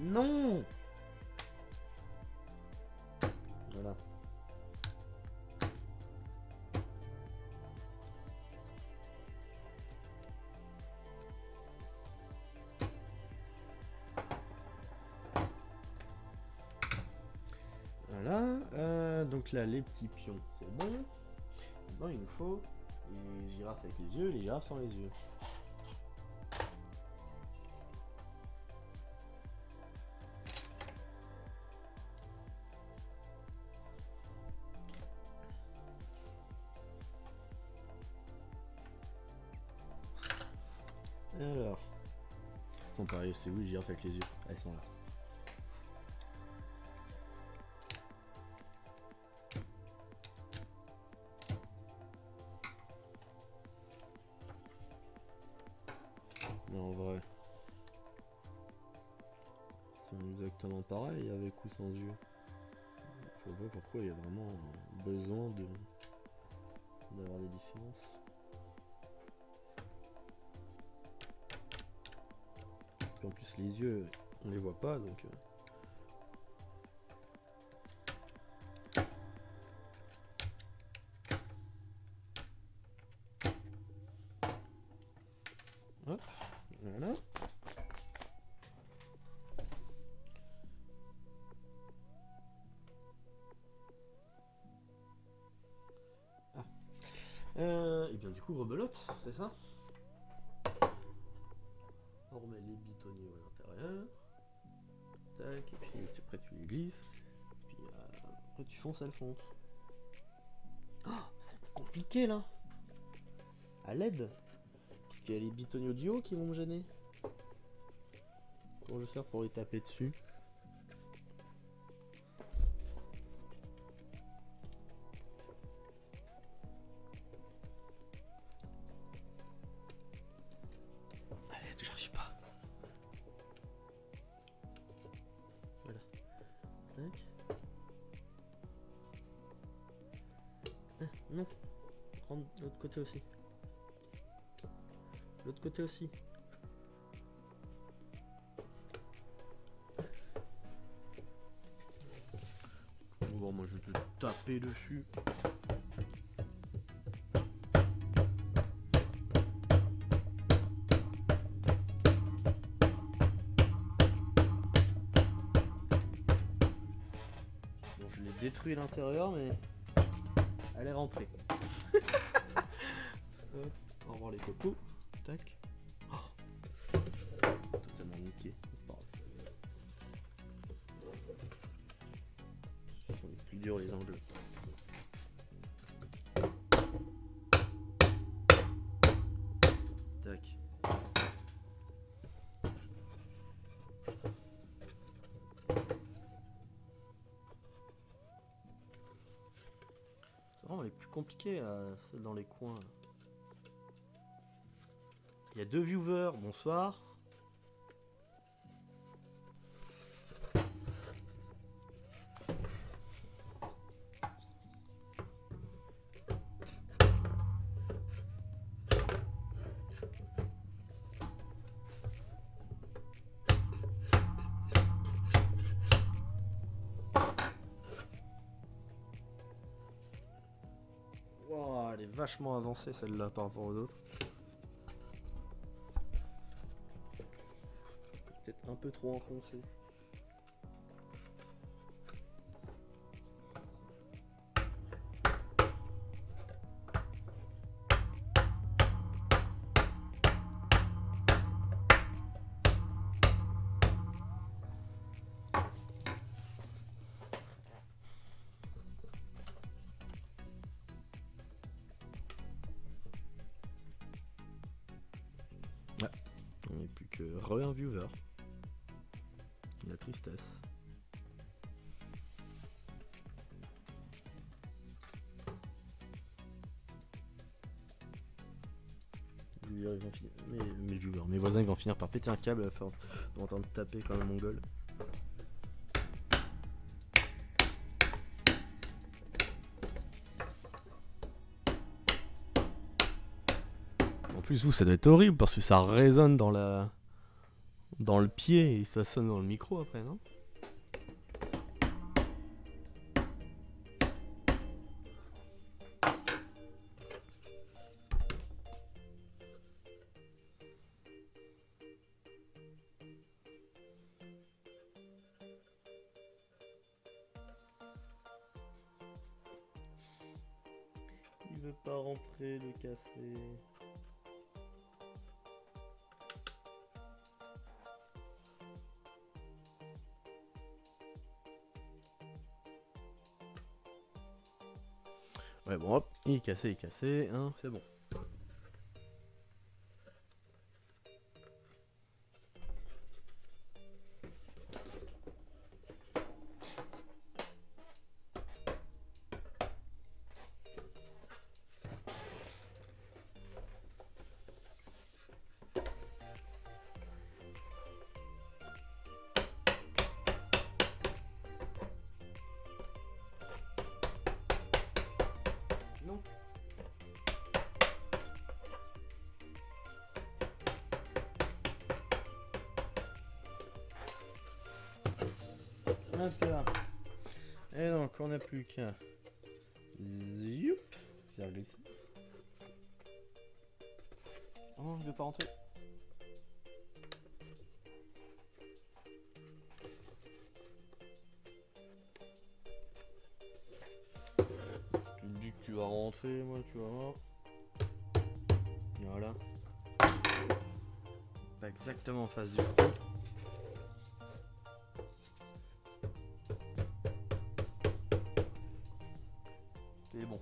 Non. Voilà. Voilà, donc là les petits pions c'est bon. Maintenant il nous faut les girafes avec les yeux et les girafes sans les yeux. Alors, sont pareil, c'est où les girafes avec les yeux? Elles sont là. Mais en vrai, ils sont exactement pareils avec ou sans yeux. Je vois pas pourquoi il y a vraiment besoin d'avoir des différences. En plus les yeux, on les voit pas donc... Hop, voilà. Et bien du coup rebelote, c'est ça? On remet les bitoniers à l'intérieur. Tac, et puis après tu les glisses. Puis après tu fonces, elles fondent. Oh, c'est compliqué là. À l'aide. Parce qu'il y a les bitoniers audio qui vont me gêner. Comment je vais faire pour les taper dessus? Allez, j'arrive pas. Voilà. Tac. Ah, non. Prendre l'autre côté aussi. L'autre côté aussi. Bon, moi je vais te taper dessus. Bon, je l'ai détruit à l'intérieur, mais elle est rentrée. Hop, au revoir les cocos. Tac. Oh, totalement niqué. C'est pas grave. durs les angles. Tac. C'est vraiment les plus compliqués, celles dans les coins. Il y a 2 viewers, bonsoir. Wow, elle est vachement avancée celle-là par rapport aux autres. Peut-être un peu trop enfoncée. Ouais, on n'est plus que un viewer. La tristesse. Mes voisins ils vont finir par péter un câble à faire entendre taper comme un mongol. En plus vous ça doit être horrible parce que ça résonne dans le pied et ça sonne dans le micro après, non? Il veut pas rentrer, le casser. Ouais bon hop, il est cassé, hein, c'est bon. Non. Hop là. Et donc on n'a plus qu'un zoup. Faire glisser. Oh non, il veut pas rentrer. Tu me dis que tu vas rentrer, moi tu vas voir. Voilà. Pas exactement en face du trou. C'est bon.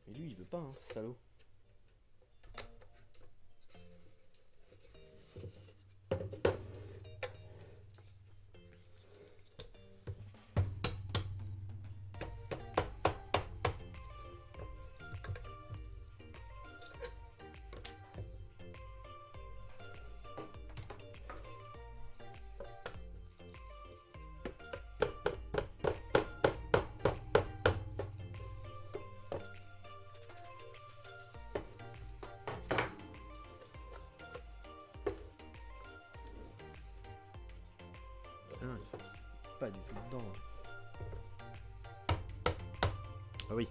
Et lui il veut pas, hein, salaud. Ah non, ils sont pas du tout dedans. Ah oui.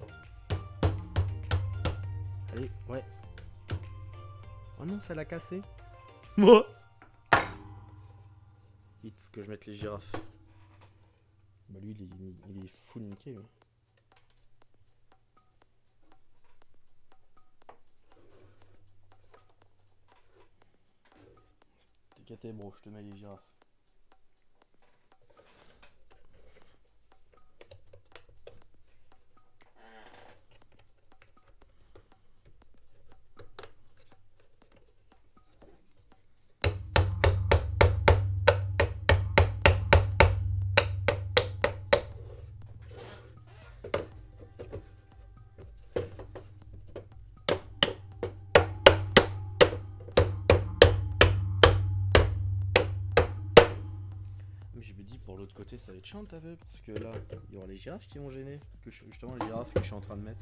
Allez, ouais. Oh non, ça l'a cassé. Moi. Il faut que je mette les girafes. Bah lui, il est full niqué, lui. t'inquiète, bro, je te mets les girafes. Mais je me dis pour l'autre côté ça va être chiant t'as vu, parce que là il y aura les girafes qui vont gêner, justement les girafes que je suis en train de mettre.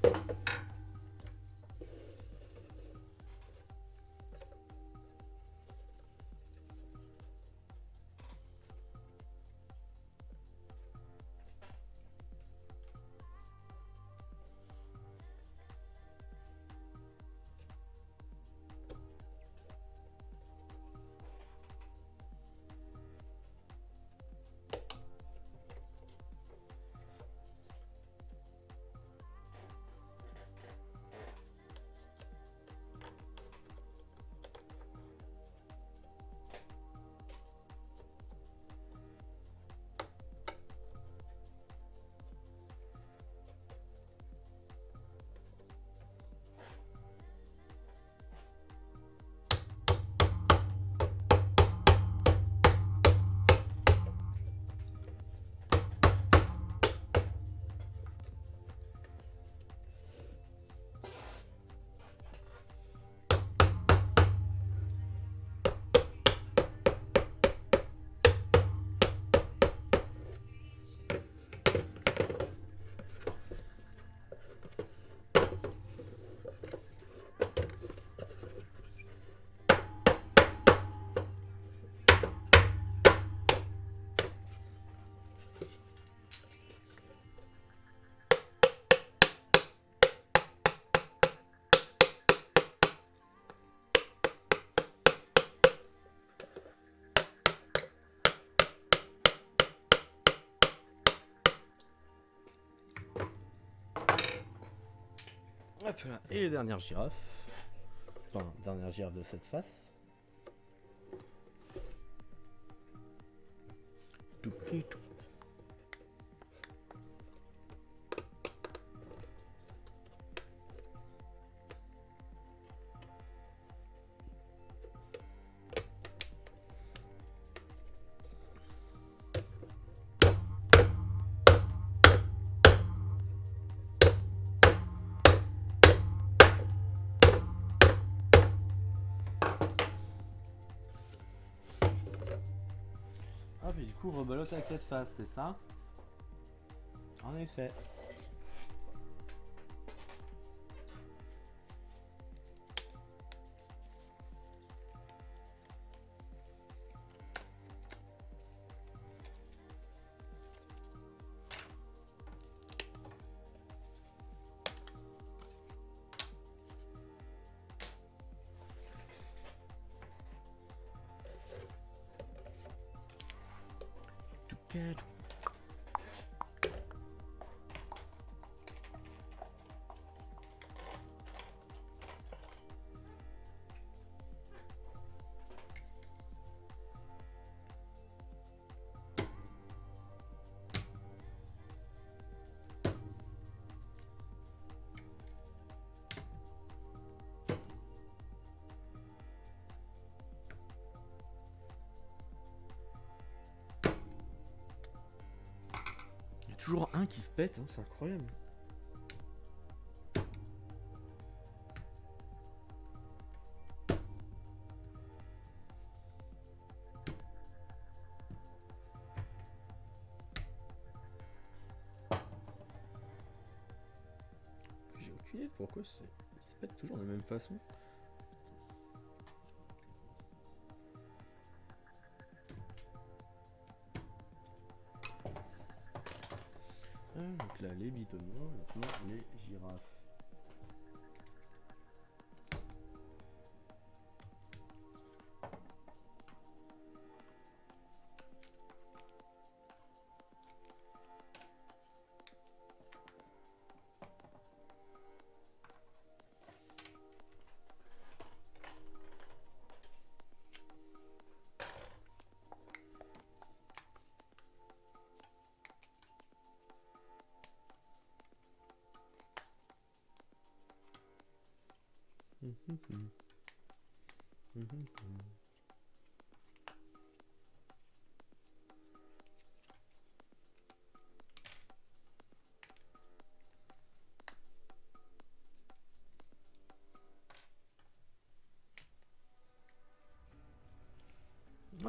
Hop là, et les dernières girafes. Enfin, dernière girafe de cette face. Tout petit tout. Ah mais du coup rebelote avec cette face, c'est ça? En effet. Tout. Toujours un qui se pète, hein, c'est incroyable. J'ai aucune idée pourquoi il se pète toujours de la même façon. Donc là les bitonnements, maintenant les girafes. Oh,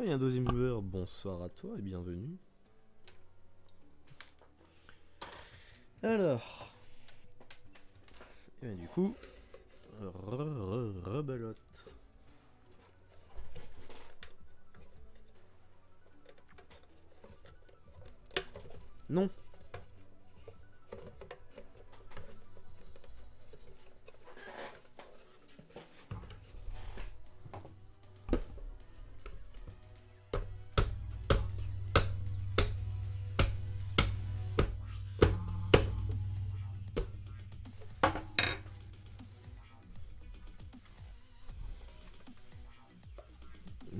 il y a un deuxième joueur. Bonsoir à toi et bienvenue. Alors. Et bien, du coup. Rebelote. Non.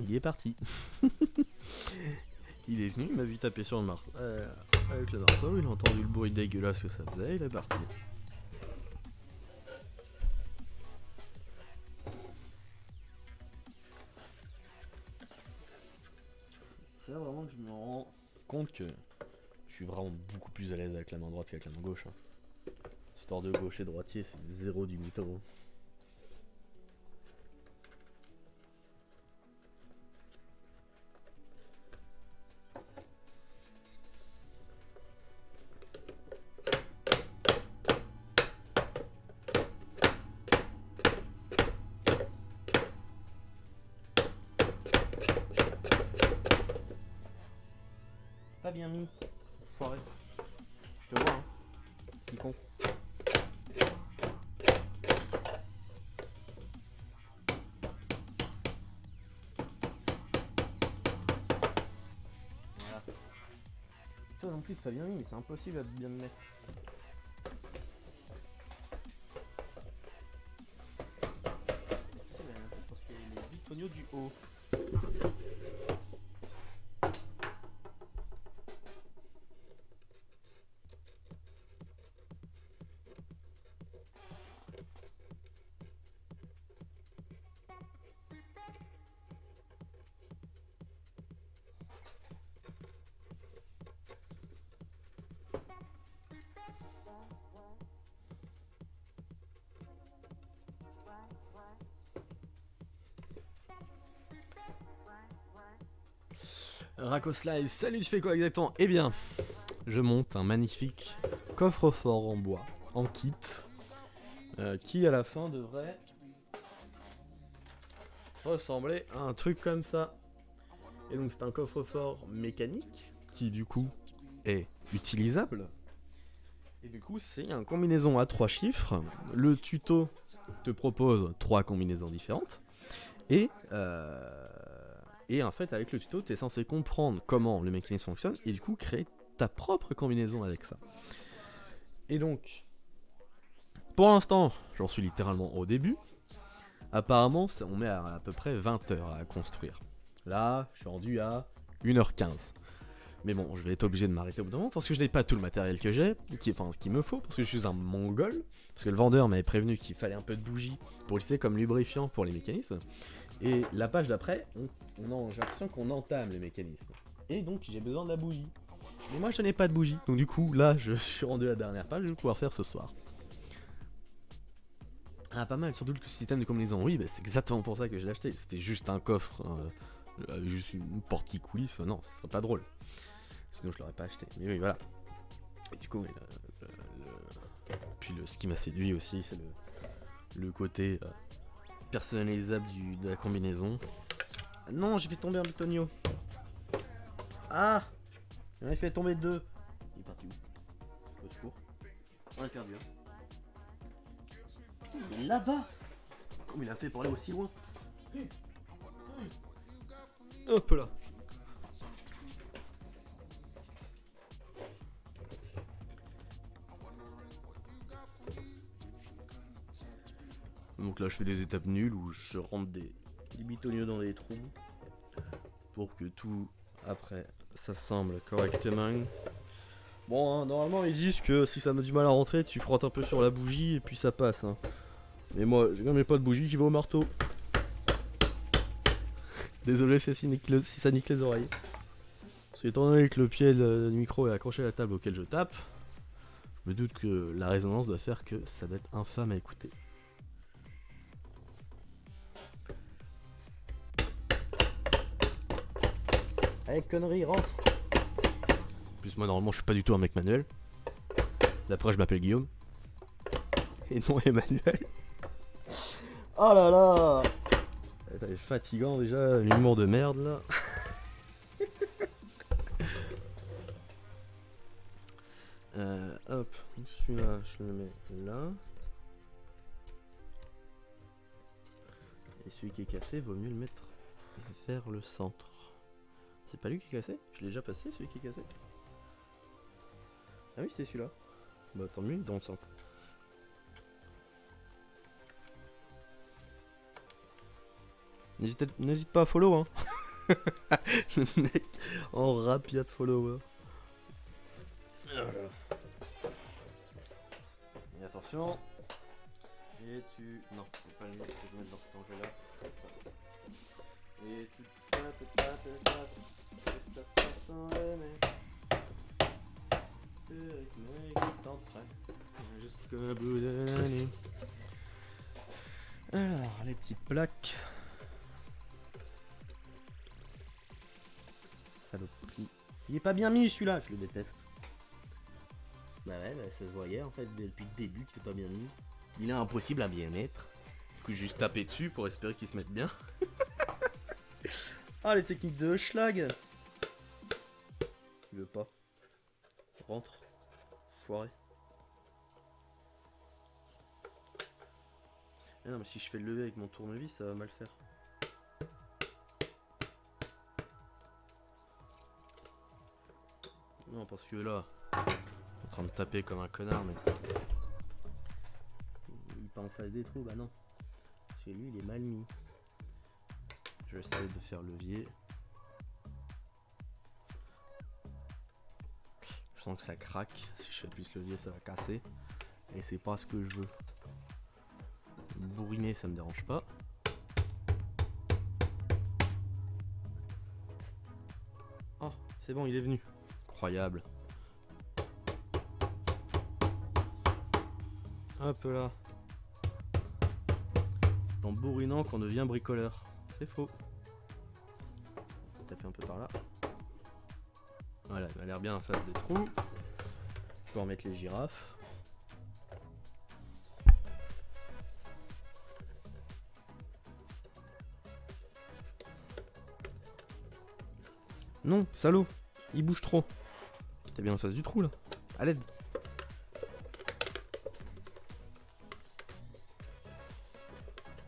Il est parti. Il est venu, il m'a vu taper sur le marteau. Avec le marteau, il a entendu le bruit dégueulasse que ça faisait, il est parti. C'est là vraiment que je me rends compte que je suis vraiment beaucoup plus à l'aise avec la main droite qu'avec la main gauche. Histoire de gaucher droitier, c'est zéro du mytho. Pas bien mis, foiré. Je te vois, hein. Petit con. Voilà. Toi non plus, t'as bien mis, mais c'est impossible à bien me mettre. Parce que les vitroniaux du haut. Racos Live, salut, tu fais quoi exactement? Eh bien, je monte un magnifique coffre-fort en bois, en kit, qui à la fin devrait ressembler à un truc comme ça. Et donc c'est un coffre-fort mécanique, qui du coup est utilisable. Et du coup c'est une combinaison à 3 chiffres. Le tuto te propose 3 combinaisons différentes. Et en fait, avec le tuto, tu es censé comprendre comment le mécanisme fonctionne et du coup créer ta propre combinaison avec ça. Et donc, pour l'instant, j'en suis littéralement au début. Apparemment, on met à peu près 20 heures à construire. Là, je suis rendu à 1h15. Mais bon, je vais être obligé de m'arrêter au bout d'un moment parce que je n'ai pas tout le matériel que j'ai, ce qu'il me faut, parce que je suis un mongol. Parce que le vendeur m'avait prévenu qu'il fallait un peu de bougie pour utiliser comme lubrifiant pour les mécanismes. Et la page d'après, j'ai l'impression qu'on entame le mécanisme. Et donc j'ai besoin de la bougie. Mais moi je n'ai pas de bougie. Donc du coup là je suis rendu à la dernière page, je vais pouvoir faire ce soir. Ah pas mal, surtout le système de combinaison. Oui bah, c'est exactement pour ça que je l'ai acheté. C'était juste un coffre, juste une porte qui coulisse. Non, ce serait pas drôle. Sinon je l'aurais pas acheté. Mais oui voilà. Et du coup, puis ce qui m'a séduit aussi, c'est le côté personnalisable de la combinaison. Non, j'ai fait tomber un bitonio. Ah, j'en ai fait tomber 2. Il est parti où? Au secours. On l'a perdu. Il est là-bas. Comment il a fait pour aller aussi loin? Hop là. Donc là je fais des étapes nulles où je rentre des bitoniaux dans des trous pour que tout après s'assemble correctement. Bon hein, normalement ils disent que si ça a du mal à rentrer tu frottes un peu sur la bougie et puis ça passe hein. Mais moi, j'ai quand même pas de bougie qui va au marteau. Désolé si ça nique les oreilles. Parce que étant donné que le pied du micro est accroché à la table auquel je tape, je me doute que la résonance doit faire que ça va être infâme à écouter. Allez, connerie, rentre. En plus, moi, normalement, je suis pas du tout un mec manuel. D'après, je m'appelle Guillaume. Et non Emmanuel. Oh là là. C'est fatigant déjà, l'humour de merde là. Hop, celui-là, je le mets là. Et celui qui est cassé, vaut mieux le mettre vers le centre. C'est pas lui qui est cassé? Je l'ai déjà passé, celui qui est cassé. Ah oui, c'était celui-là. Bah tant mieux, dans le centre. N'hésite pas à follow, hein. Le mec en rapide follower. Et attention. Et tu... Non, c'est pas le mieux que je mette dans cet angle là. Et tu ce rythme qui t'entraîne jusqu'au bout de l'année. Alors, les petites plaques. Saloperie. Il est pas bien mis celui-là, je le déteste. Bah ouais, bah ça se voyait en fait depuis le début qu'il est pas bien mis. Il est impossible à bien mettre. Du coup, juste taper dessus pour espérer qu'il se mette bien. Ah, les techniques de schlag. Il veut pas. Rentre. Foiré. Ah non, mais si je fais le lever avec mon tournevis, ça va mal faire. Non, parce que là, en train de taper comme un connard, mais il est pas en face des trous, bah non. Parce que lui, il est mal mis. Je vais essayer de faire levier. Je sens que ça craque. Si je fais plus levier, ça va casser. Et c'est pas ce que je veux. Bourriner, ça me dérange pas. Oh, c'est bon, il est venu. Incroyable. Hop là. C'est en bourrinant qu'on devient bricoleur. C'est faux. Taper un peu par là. Voilà, il a l'air bien en face des trous. Je peux remettre les girafes. Non, salaud. Il bouge trop. T'es bien en face du trou là. À l'aide.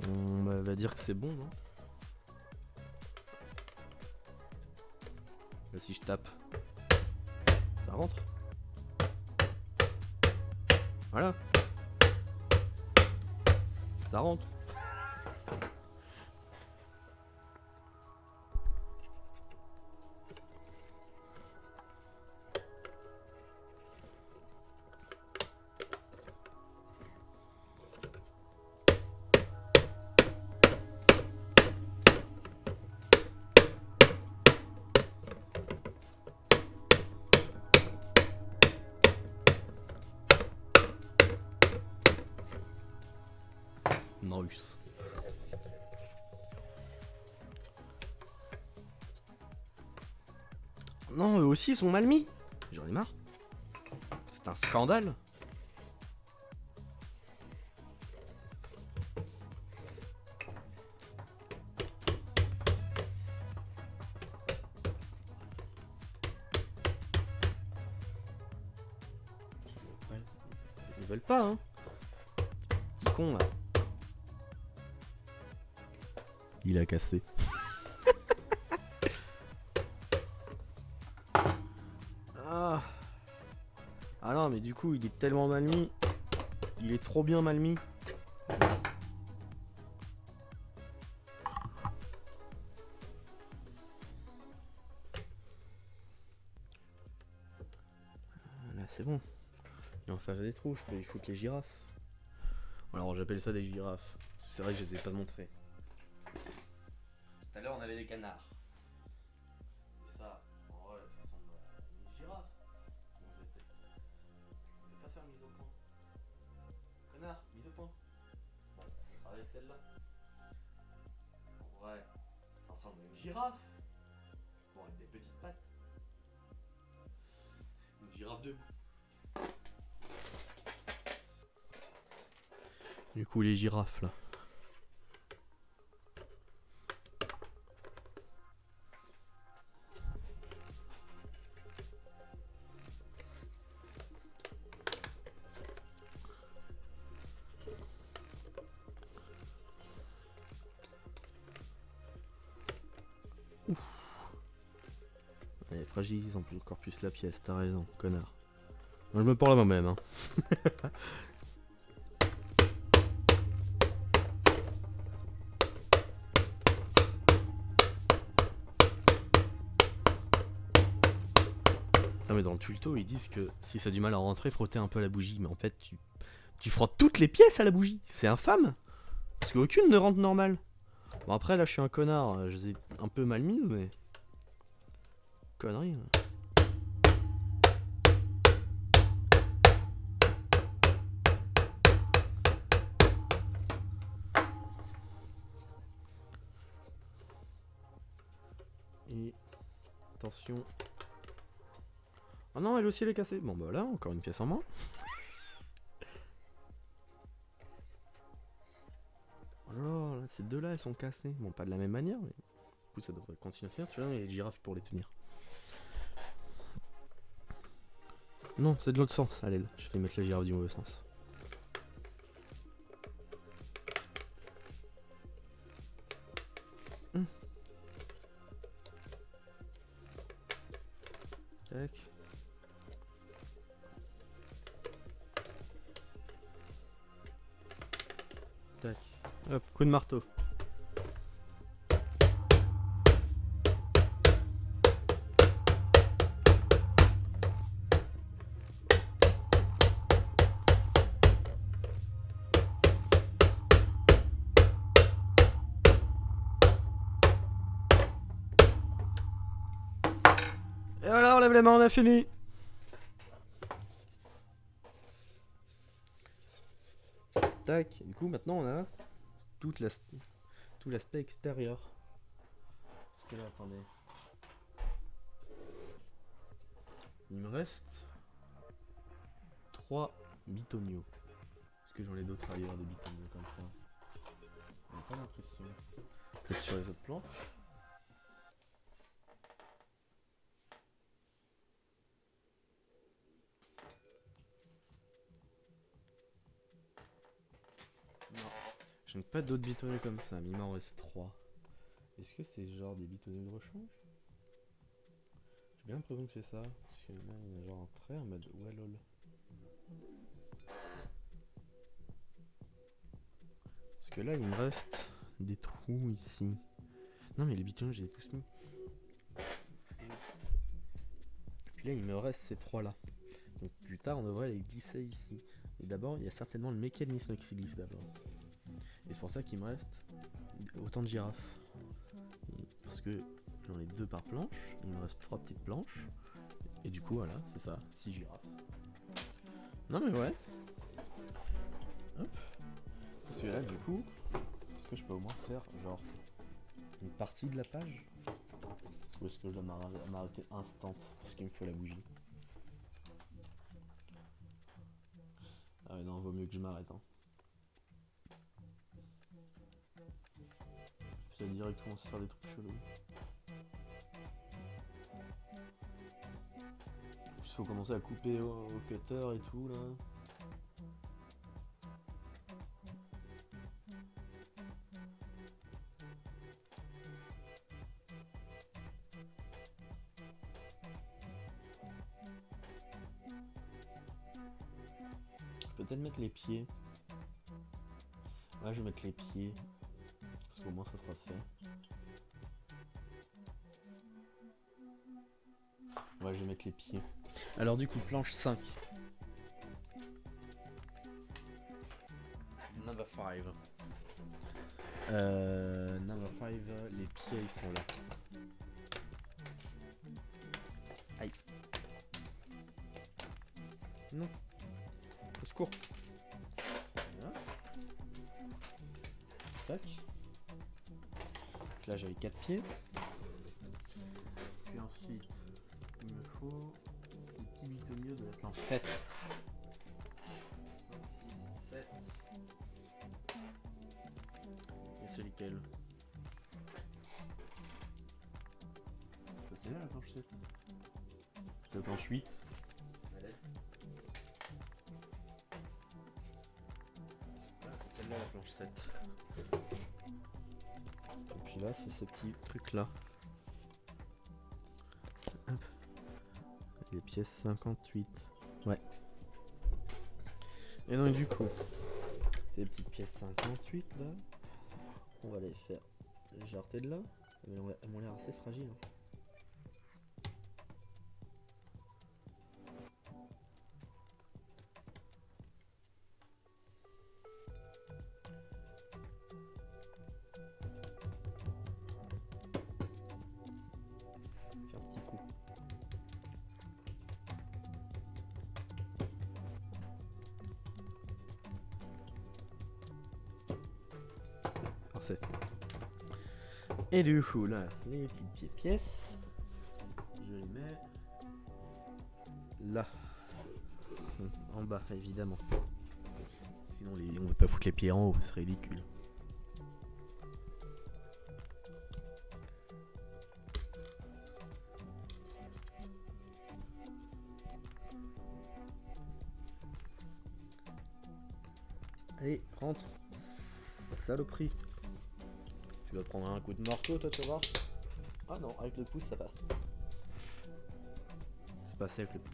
On va dire que c'est bon, non? Là, si je tape, ça rentre. Voilà. Ça rentre. Nice. Non, eux aussi sont mal mis. J'en ai marre. C'est un scandale. Ils veulent pas, hein. Petit con là. Il a cassé. Ah. Ah non, mais du coup, il est tellement mal mis. Il est trop bien mal mis. Là, c'est bon. Il en face des trous, je peux y foutre les girafes. Alors j'appelle ça des girafes. C'est vrai que je les ai pas montrés. Tout à l'heure on avait des canards. Et ça, en vrai, ça ressemble à une girafe. Vous êtes. On peut pas faire mise au point. Connard, mise au point. Bon, ça sera avec celle-là. En vrai, ça ressemble à une girafe. Bon, avec des petites pattes. Une girafe debout. Du coup, les girafes là. Ouf. Elle fragilise encore plus la pièce, t'as raison, connard. Moi je me parle à moi-même, hein. Non mais dans le tuto ils disent que si ça a du mal à rentrer, frotter un peu la bougie. Mais en fait tu frottes toutes les pièces à la bougie. C'est infâme. Parce qu'aucune ne rentre normal. Bon après là je suis un connard, je les ai un peu mal mises mais... Connerie. Et... Attention. Ah non, elle aussi elle est cassée. Bon bah là, encore une pièce en moins. Oh là, ces deux-là, elles sont cassées. Bon, pas de la même manière, mais du coup, ça devrait continuer à faire. Tu vois, il y a les girafes pour les tenir. Non, c'est de l'autre sens. Allez, là, je vais mettre la girafe du mauvais sens. Tac. Tac. Hop, coup de marteau. Et voilà, on lève les mains, on a fini. Tac, du coup maintenant on a tout l'aspect extérieur. Parce que là, attendez. Il me reste 3 bitonios. Est-ce que j'en ai d'autres ailleurs, des bitonios comme ça? On n'a pas l'impression. Peut-être sur les autres planches. Non. Je n'ai pas d'autres bitonios comme ça, mais il m'en reste 3. Est-ce que c'est genre des bitonios de rechange? J'ai bien l'impression que c'est ça. Parce que là, il y a genre un trait en mode ouais lol. Parce que là, il me reste des trous ici. Non, mais les bitonios, j'ai tous mis. Et puis là, il me reste ces 3 là. Donc plus tard, on devrait les glisser ici. Et d'abord, il y a certainement le mécanisme qui se glisse d'abord. Et c'est pour ça qu'il me reste autant de girafes. Parce que j'en ai 2 par planche, il me reste 3 petites planches. Et du coup, voilà, c'est ça, 6 girafes. Non mais ouais. Hop. Parce que là, du coup, est-ce que je peux au moins faire genre une partie de la page? Ou est-ce que je dois m'arrêter instant parce qu'il me faut la bougie? Ah ouais, non, vaut mieux que je m'arrête. Hein. Ça va directement se faire des trucs chelous. Il faut commencer à couper au cutter et tout là. Peut-être mettre les pieds. Ouais, je vais mettre les pieds. Parce qu'au moins ça sera fait. Ouais, je vais mettre les pieds. Alors du coup, planche 5. Number 5. Number 5, les pieds ils sont là. Aïe. Non. Au secours. Voilà. Tac. Donc là j'avais 4 pieds. Puis ensuite, il me faut les petits bitoniaux de la planche 7. 6, 7. Et c'est lesquels? C'est là la planche 7. C'est la planche 8. Allez. Voilà, c'est celle-là la planche 7. Et puis là, c'est ces petits trucs là. Hop. Les pièces 58. Ouais. Et donc du coup, ces petites pièces 58 là, on va les faire jarter de là. Elles m'ont l'air assez fragiles. Faire un petit coup. Parfait. Et du coup là, les petites pièces, je les mets là, en bas évidemment. Sinon on va pas foutre les pieds en haut, c'est ridicule. Allez, rentre, saloperie. Tu vas prendre un coup de marteau, toi, tu vas voir. Ah non, avec le pouce, ça passe. C'est passé avec le pouce.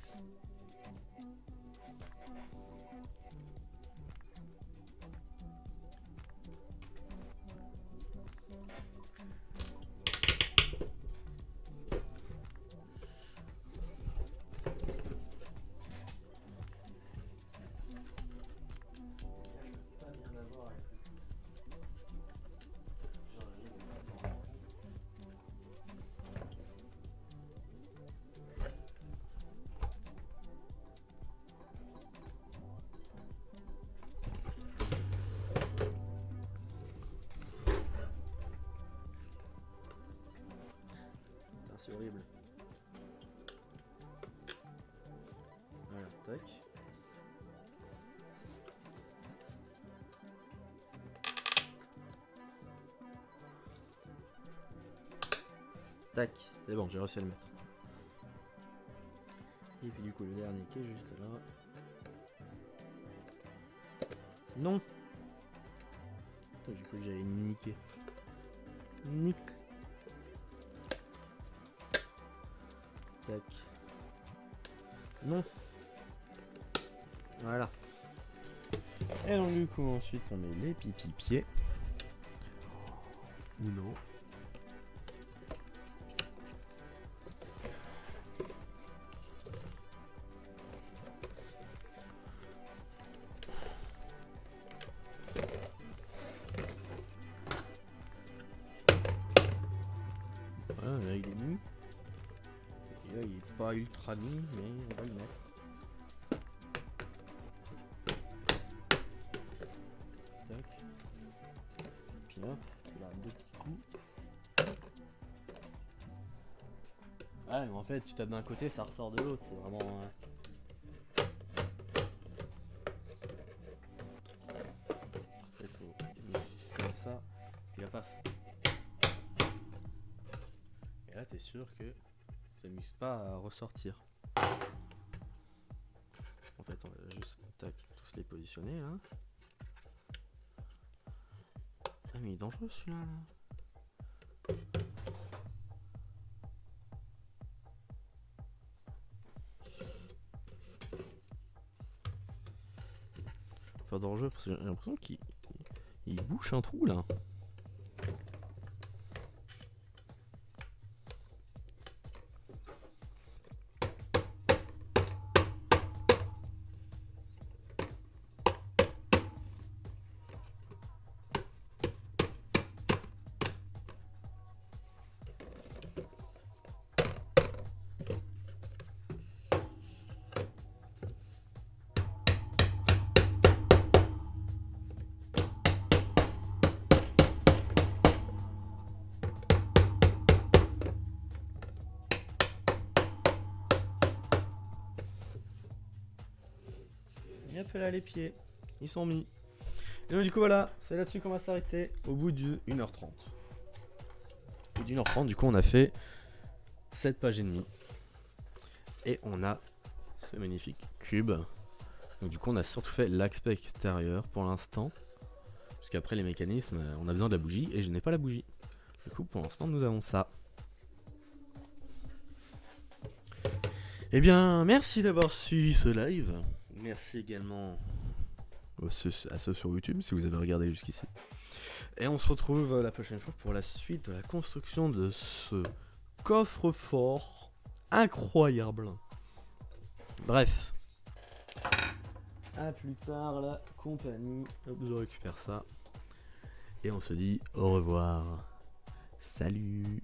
C'est horrible. Voilà, tac. Tac, c'est bon, j'ai réussi à le mettre. Et puis du coup le dernier qui est juste là. Non. J'ai cru que j'allais niquer. Nick. Tac. Non. Voilà. Et donc du coup ensuite on met les petits pieds. Ou non. Voilà, là il est mis. Et là il est pas ultra mis, mais on va le mettre. Tac. Puis là, deux petits coups. Ouais, mais en fait, tu tapes d'un côté, ça ressort de l'autre, c'est vraiment. Il faut comme ça, puis la paf. Et là, t'es sûr que ça s'amuse pas à ressortir. En fait, on va juste tac, tous les positionner là. Ah, mais il est dangereux celui-là là. Enfin dangereux parce que j'ai l'impression qu'il bouche un trou là. Et hop là les pieds, ils sont mis. Et donc du coup voilà, c'est là-dessus qu'on va s'arrêter au bout de 1h30. Au bout d'1h30 du coup on a fait 7 pages et demie. Et on a ce magnifique cube. Donc du coup on a surtout fait l'aspect extérieur pour l'instant. Puisqu'après les mécanismes, on a besoin de la bougie et je n'ai pas la bougie. Du coup pour l'instant nous avons ça. Eh bien merci d'avoir suivi ce live. Merci également à ceux sur YouTube si vous avez regardé jusqu'ici. Et on se retrouve la prochaine fois pour la suite de la construction de ce coffre-fort incroyable. Bref. A plus tard la compagnie. Hop, je récupère ça. Et on se dit au revoir. Salut.